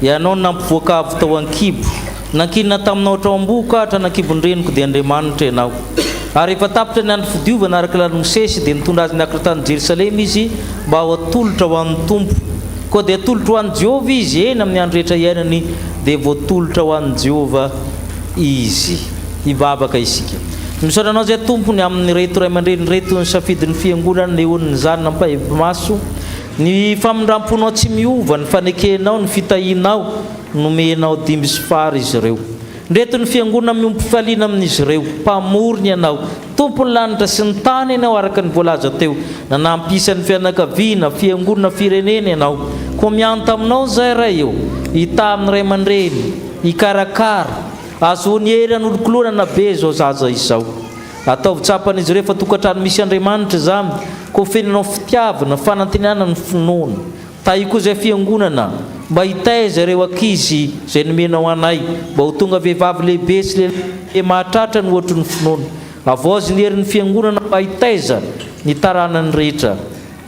ianao nampivoaka avy tao ankibo nankinina taminao trao amboka hatra nankibondreniko dia Andriamanitra ianao ary efa tapitra ny andro fodiovana araka la Mosesy dia nitondra azy niakatra tany Jerusalema izy mba ho atolotra ho an'ny Tompo koa dia atolotra ho an'i Jehova izy eny amin'ny andro rehetra iainany dia voatolotra ho an'i Jehova izy hivavaka isika misotranao zay tompony amin'ny reto ray aman-dreny reto ny safidin'ny fiangonana neon'ny zanany ampahevy-maso ny famindramponao tsy miova ny fanekenao ny fitahinao nomenao 5 sy fara izy ireo ndreto ny fiangonana miompy faliana amin'izy ireo mpamorony ianao tompony lanitra sy ny tany ianao araka ny voalaza teo nanampisan'ny fianakaviana fiangonana firenena ianao koa mianta aminao zay ray eo hita amin'ny ray aman-dreny hikarakara azo ny hery an'olokolonana be zao zaza izao ataovy tsapan'izy ireo fa tokantrano misy Andriamanitra zany koa fenanao fitiavana fanantenana ny finoana tahi koa zay fiangonana mba hitaiza ireo ankizy zay nomenao anay mba ho tonga vehivavy lehibe sy lehibe mahatratra ny ohatry ny finoana avozy ny herin'ny fiangonana mba hitaiza ny taranany rehetra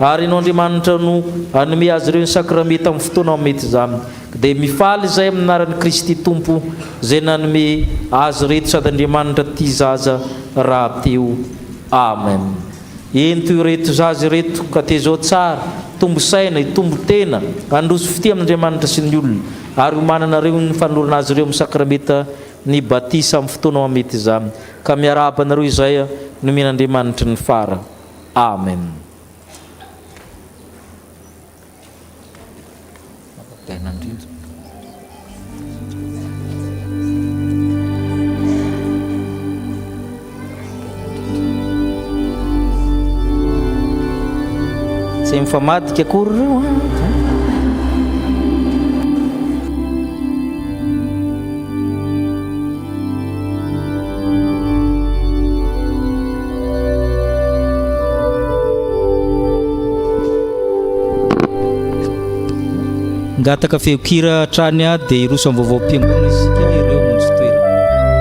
ary no Andriamanitra no anome azy ireo ny sakrameta amin'ny fotoana mety zany dia mifaly zay amin'ny anaran'i Kristy Tompo zay nanome azy reto sady Andriamanitra ty zaza raha teo amen ento reto zaza reto ka te zao tsara tombo saina hitombo tena androso fity amin'Andriamanitra sy ny olona ary ho mananareo ny fanorona azy ireo amin'ny sakrameta ny batisa amin'ny fotoana mety zany ka miarabanareo izay nomen'Andriamanitra ny fara amen. Tsy mifamadika akory reo ngataka feokira trany dia iroso amin'ny vaovao-piangonana isika ireo monjy toerana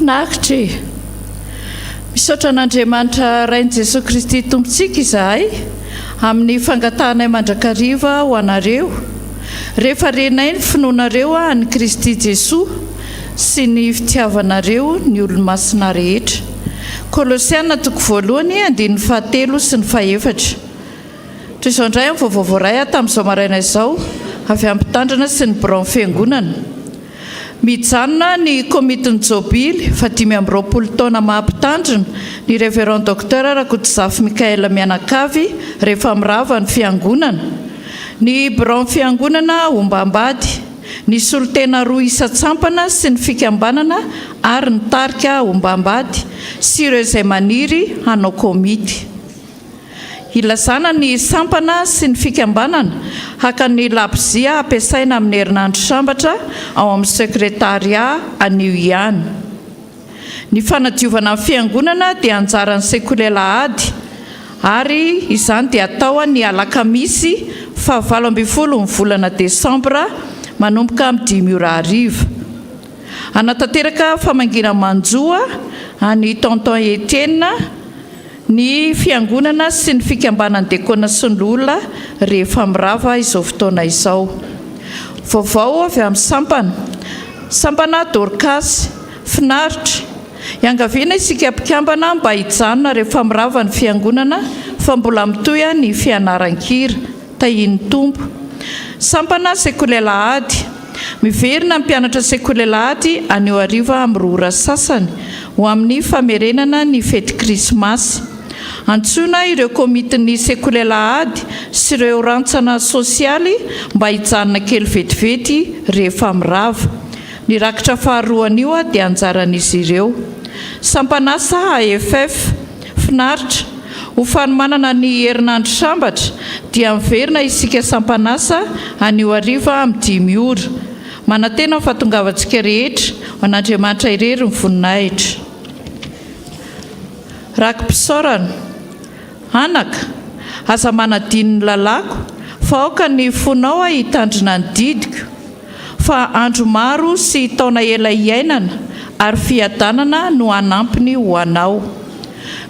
Finaritra misaotra an'Andriamanitra Rain'i Jesosy Kristy Tompontsika izahay amin'ny fangatanay mandrakariva ho anareo rehefa renay ny finoanareo any Kristy Jesosy sy ny fitiavanareo ny olo-masina rehetra. Kolosiana 2:1-7 sy ny 4. Toy izao indray amin'ny vaovao voaray tamin'izao maraina izao avy amin'ny mpitandrina sy ny birao fiangonana. Mijanona ny komitiny Jobily 520 taona mahampitandrina ny révérend docteur 𝗙𝗟𝗏 mianakavy rehefa mirava ny fiangonana. Ny birao fiangonana ombambady, ny solotena roa isa-tsampana sy ny fikambanana ary ny tarika ombambady sy ireo izay maniry hanao komity. Ilazana ny sampana sy ny fikambanana haka ny labozia ampiasaina amin'ny herinandro sambatra ao amin'ny sekretariat anio ihany. Ny fanadiovana amin'ny fiangonana dia anjaran'ny sekolealahady ary izany dia atao ny alakamisy 18 ny volana desambra manomboka amin'ny 5:00 anatanteraka famangina manjoa any tonton Etienne ny fiangonana sy ny fikambanan'ny dekona sy ny olona rehefa mirava izao fotoana izao. Vaovao avy amin'ny sampana Dorcas Finaritra. Iangaviana isika mpikambana mba hijanona rehefa mirava ny fiangonana fa mbola mitohy ny fianaran-kira tahiny Tompo. Sampana sekolealahady. Miverina ny mpianatra sekolealahady anio ariva amin'ny rora sasany ho amin'ny famerenana ny fety krismasy. Antsoina ireo komitin'ny sekolealahady sy ireo rantsana sosialy mba hijanona kely vetivety rehefa mirava. Ny rakitra faharoan'io dia anjaran'izy ireo. Sampanasa AFF Finaritra. Ho fanomanana ny herinandro sambatra dia miverina isika sampanasa anio ariva amin'ny 5:00. Manantena ny fahatongavantsika rehetra ho an'Andriamanitra irery ny voninahitra. Rakim-pisaorana. Anaka, aza manadino ny lalako fa aoka ny fonao hitandrina ny didiko fa andro maro sy taona ela iainana ary fiadanana no anampiny ho anao.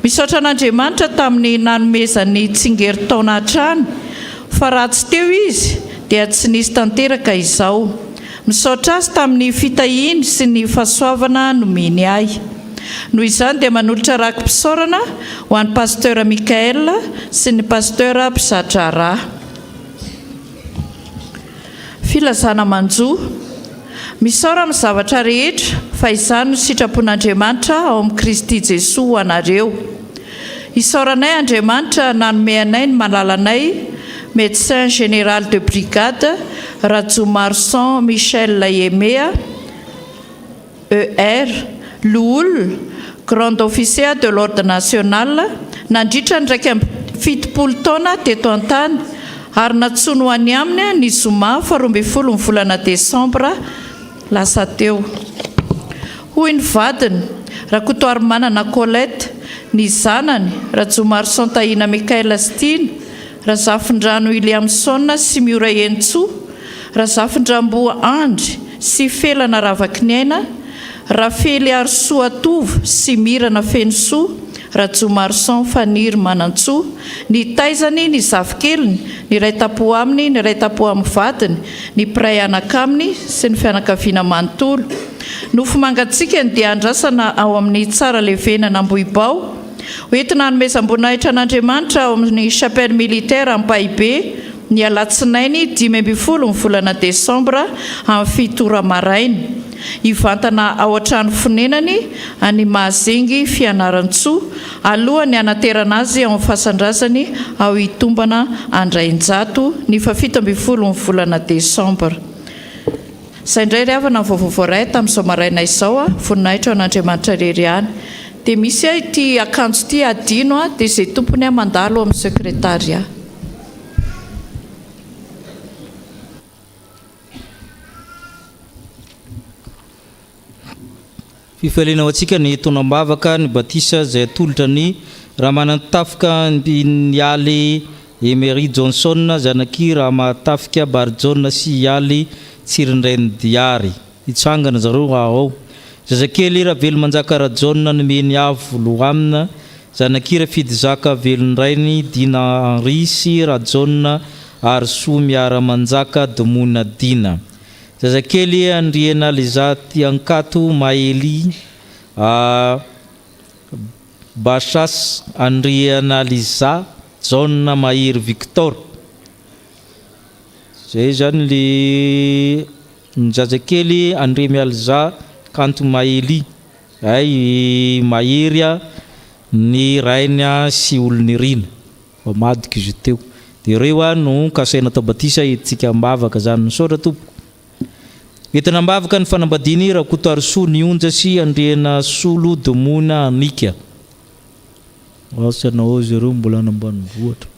Misaotra an'Andriamanitra tamin'ny nanomezany 𝗔𝗟𝗔𝗛𝗔 hatrany fa raha tsy teo izy dia tsy nisy tanteraka izao. Misaotra azy tamin'ny fitahiny sy ny fahasoavana nomeny ahy. Noho izany dia manolotra rakim-pisaorana ho an'ny pasteur Mikael sy ny pasteur 𝗔𝗟𝗔𝗛𝗏. Filazana manjoa. Misaora amin'ny zavatra rehetra fa izany no sitrapon'Andriamanitra ao amin'ny Kristy Jesosy ho anareo. Isaoranay Andriamanitra nanome anay ny malalanay médecin général de brigade 𝗙𝗟𝗏 𝗙𝗫𝗏 ER Loul, grand officier de l'ordre national, nandritra ny 70 taona teto an-tany ary natsono any aminy ny zoma 12 ny volana desambra lasa teo. Hoy ny vadiny Rakotoarimanana Colette, ny zanany 𝗙𝗟𝗏 𝗙𝗫𝗏 Razafindrano Williamson sy Miora Entsoa, Razafindramboa Andry sy Felana Ravakinyaina, Rafely Arsoatova sy Mirana Fenosoa, 𝗙𝗟𝗏 Faniry Manantsoa, ny taizany ny zavikeliny, ny ray tapo aminy, ny ray tapo amin'ny vadiny, ny piray anakaminy sy ny fianakaviana manontolo. Nofo mangatsika ny dia andrasana ao amin'ny tsara levenana Ambohibao, hoentina hanomezam-boninahitra an'Andriamanitra ao amin'ny chapelle militaire Ampaibe ny alatsinainy 15 ny volana desambra amin'ny 7 maraina. Hivantana ao an-trano fonenany any Mahazengy Fianaran-tsoa alohany hanaterana azy ao amin'ny fahasandrazany ao hitombana Andrainjato ny 17 ny volana desambra. Izay indray ry havana ny vaovao voaray tamin'izao maraina izao voninahitra an'Andriamanitra irery ihany. Dia misy ity akanjo ity adino dia izay tompony mandalo amin'ny sekretariat. Fifaliana ho antsika ny tonam-bavaka ny batisa izay atolotra ny raha manatafika ny aly Emery Johnson zanaky raha mahatafika Barjona sy aly Tsirindray ny diary hitsangana zareo ao zazakely raha velo manjaka rajaona nomeny avo lohamina zanakira fidy zaka velondrainy dina risy rajaona ary soa miara manjaka domona dina zazakely andriana lizaty ankato maely basas andriana liza jauna mahiry victor zay zany le zazakely andre mializa kanto maely ay mahirya ny raina sy olonirina madika izy teo dia ireo no kasaina tabatisa itsika mbavaka zany misaotra tompo entina mbavaka ny fanambadiany raha kotoary soa ny onja sy andriana solo domona anika asanao izy ireo mbola nambanivohatra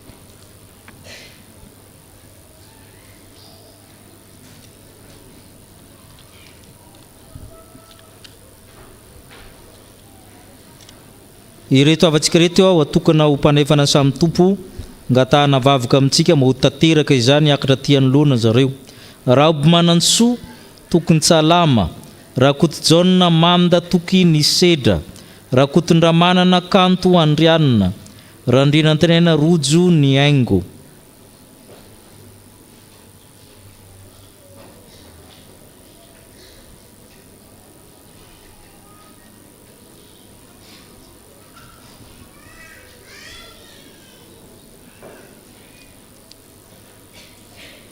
ireto avatsika reto ao atokana ho mpanefana samy tompo ngatahana vavaka amintsika mba ho tanteraka izany akatra tiany lona zareo raha oby manantsoa tokony salama raha kotijaona manda toky ny sedra raha kotondramanana kanto andrianina raha andrinantenena rojo ny aingo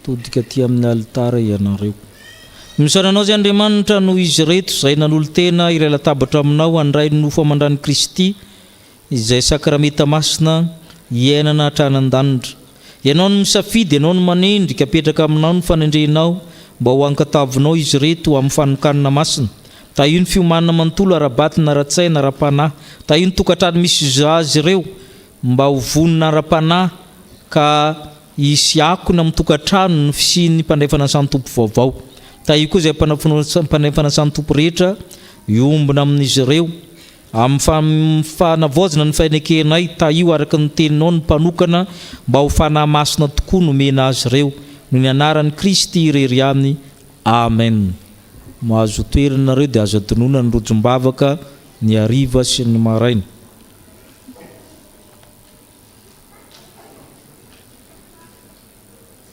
todika ty amin'ny alitara ianareo misaranao zay Andriamanitra no izy reto zay nanolo tena iray latabatra aminao andray no famandran'i Kristy izay sakrameta masina iainana hatranandanitra ianao no misafidy ianao no manendrika apetraka aminao no fanendrenao mba ho ankatavinao izy reto amin'ny fanokanana masina taio ny fiomanana manontolo arabatina ara-tsaina ara-panahy taio ny tokantrano misy azy ireo mba ho vonona ara-panahy ka isy akona amin'ny tokantrano ny fisian'ny mpanefana santompo vaovao taio koa zay mpanefana santompo rehetra iombona amin'izy ireo amin'ny fanavozana ny fainakenay taio araka ny teninao ny mpanokana mba ho fanahy masina tokoa nomena azy ireo no ny anaran'i Kristy irery aminy amen mahazo toerinareo dia azo adonona ny rojom-bavaka ny hariva sy ny maraina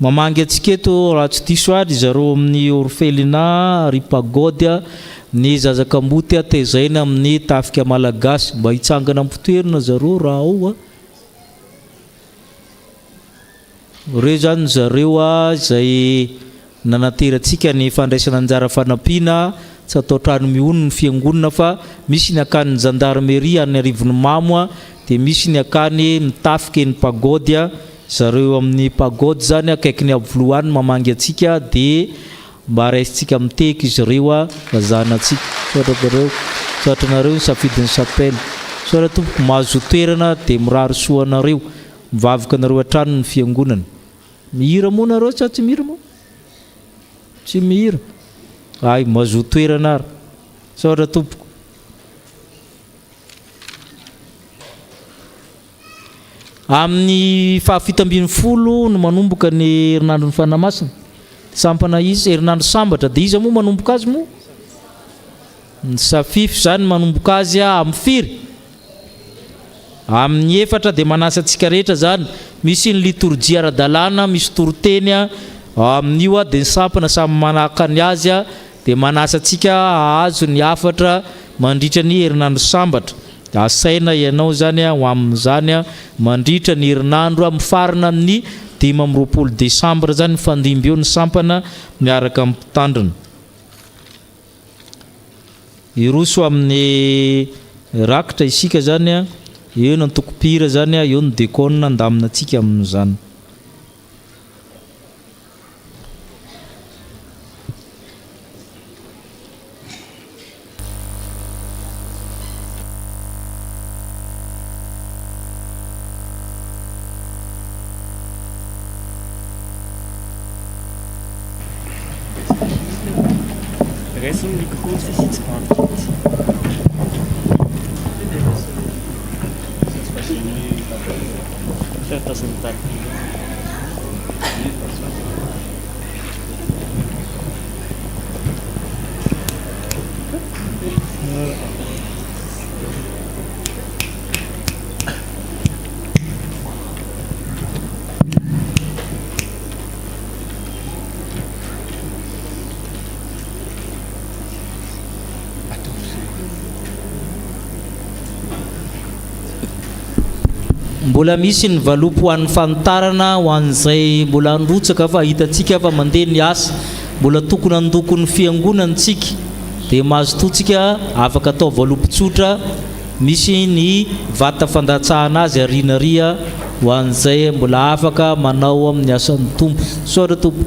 mamangy atsika eto raha tsy diso ary zareo amin'ny orphelina ripagodia ny zazakamboty tezaina amin'ny tafika malagasy mba hitsangana ampitoerina zareo raha ao reo zany zareo zay nanateratsika ny fandraisana anjara fanampiana tsy atao trano miono ny fiangonana fa misy ny akany gendarmerie any arivony mamo dia misy ny akany mitafika ny pagodia zareo amin'ny pagode zany akaiky ny avoloany mamangy atsika dia mba raisitsika miteka izy ireo vazana atsika soatrareo soatranareo safidiny sapely soatra tompoko mahazo toerana dia mirary soanareo mivavaka nareo atrano ny fiangonana mihira moa nareo sa tsy mihira moa tsy mihira ay mahazo toerana ary soatra tompoko amin'ny fahafitambin'ny folo no manomboka ny herinandro ny fanamasina sampana izy herinandro sambatra dia izy moa manomboka azy moa ny safify zany manomboka azy amin'ny firy amin'ny efatra dia manasa antsika rehetra zany misy ny liturgia ara-dalàna misy toroteny amin'io dia ny sampana samy manaka ny azy dia manasa antsika azo ny afatra mandritra ny herinandro sambatra asaina ianao zany ho amin'izany mandritra ny herinandro mifarina amin'ny 15 Desambra zany fandimby eo ny sampana miaraka amin'ny mpitandrina iroso amin'ny rakitra isika zany eo ny antokopira zany eo ny dekona andamina atsika amin'izany Resten die große Sitzbank. Das sind dann. Mbola misy ny valopy ho an'ny fantarana ho an'izay mbola androtsaka fa hitantsika fa mandeha ny asa mbola tokony andoko ny fiangonantsika dia mahazo totsika afaka atao valopy tsotra misy ny vata fandatsahana azy arinaria ho an'izay mbola afaka manao amin'ny asan'ny tompo soara tompo.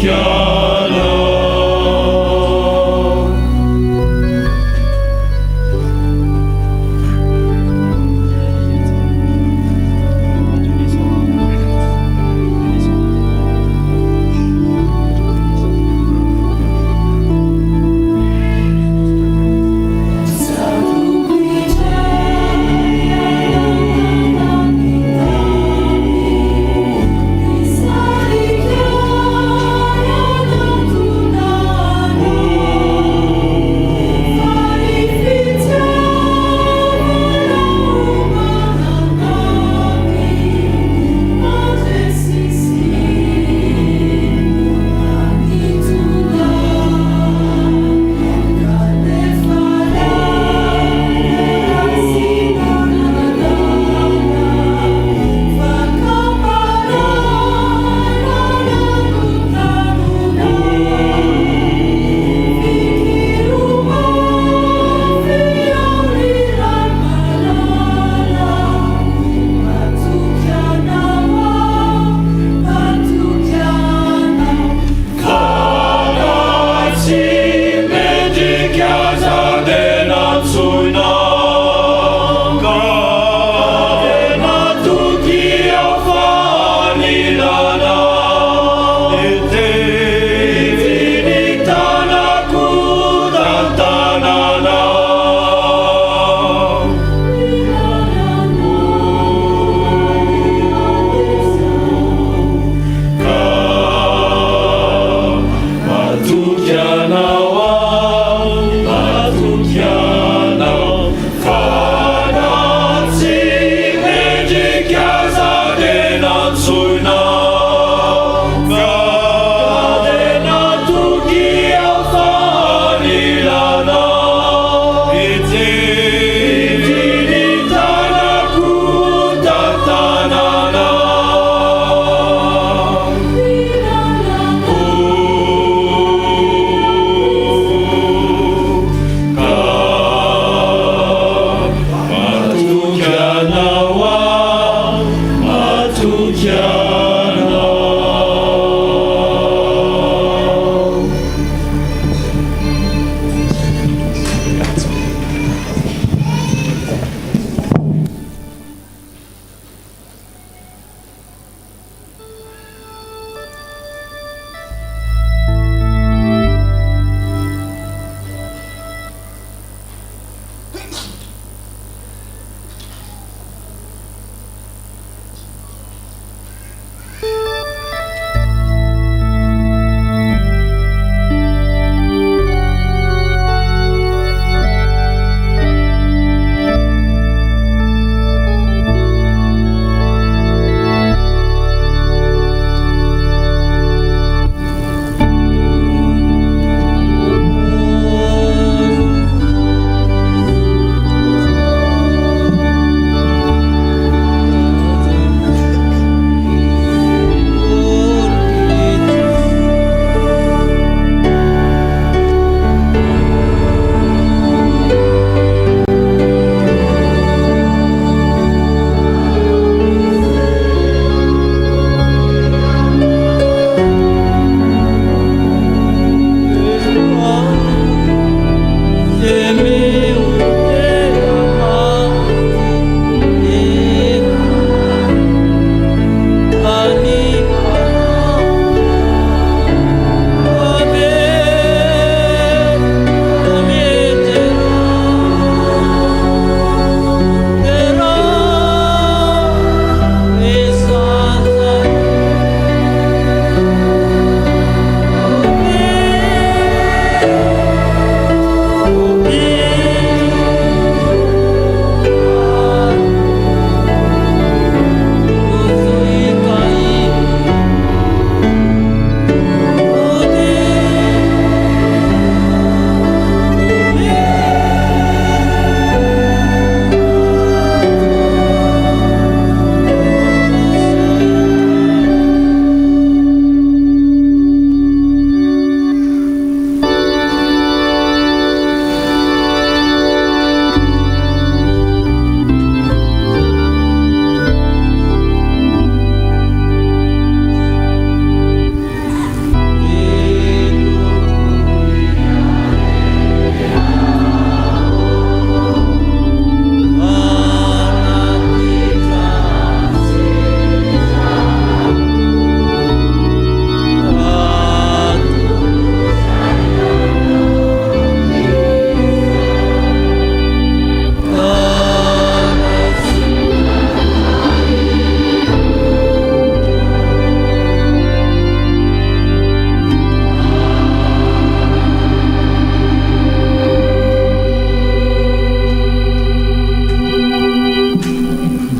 Sarikya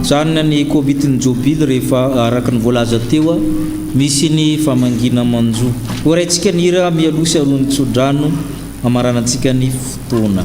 zany ny kovitiny jobily rehefa araka ny voalaza teo misy ny famangina manjo oraintsika ny hira mialosy arony tsodrano amaranantsika ny fotoana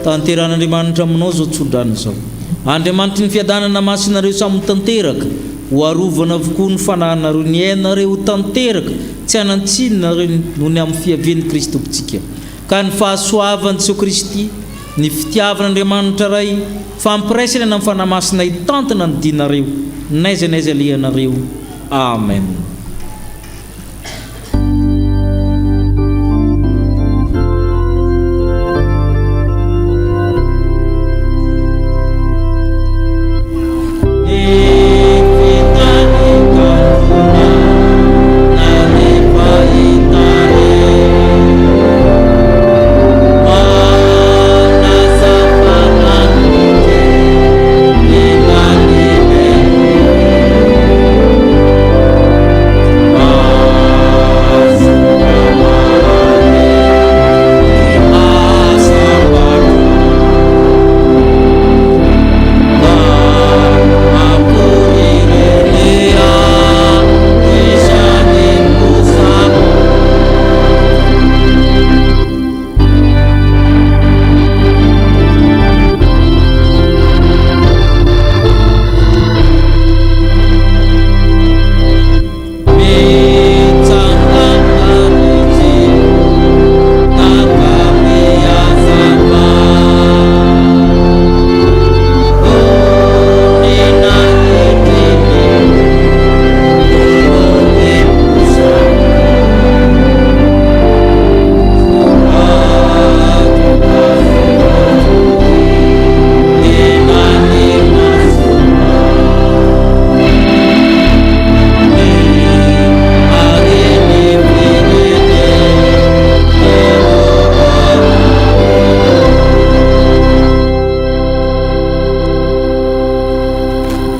Tanteran'Andriamanitra aminao zao tsodrano zao. Andriamanitra ny fiadanana masinareo samy tanteraka, ho arovana avokoa ny fanahinareo ny ainareo tanteraka, tsy hanantsinareo noho ny amin'ny fiavian'i Kristy Tompontsika. Ka ny fahasoavan'i Jesosy Kristy, ny fitiavan'Andriamanitra ray, fampiraisana amin'ny fanamasina hitantana ny dinareo, naiza naiza lehanareo. Amen.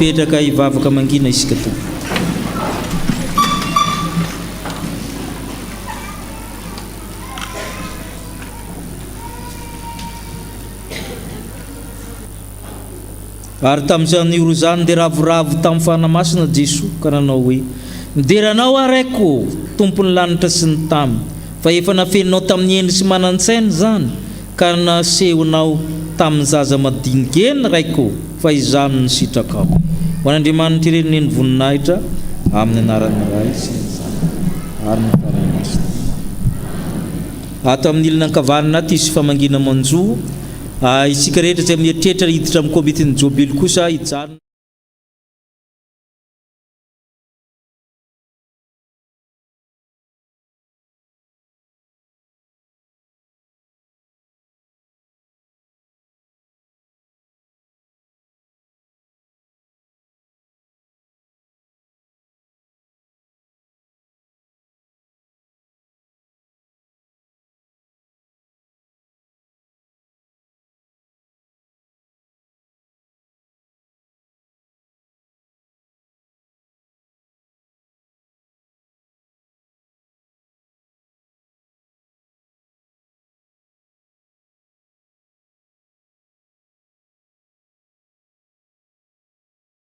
Petraka hivavaka mangina isika to. Ary tamin'izany oro zany dia ravoravo tamin'ny fanamasina Jesosy ka nanao hoe mideranao araiko tompony lanitra sy ny tany fa efa nafeninao tamin'ny endry sy manan-tsaina zany ka nasehonao tamin'ny zaza madinigeny raiko fa izany ny sitrakao. Ho an'Andriamanitra ireny ny voninahitra amin'ny anaran'ny Ray sy ny Zanaka ary ny Fanamasina. Ato amin'ny ilana ankavanana aty isy famangina manjo isika rehetra izay mieritreritra hiditra amin'ny komitin'ny jobily kosa hijanona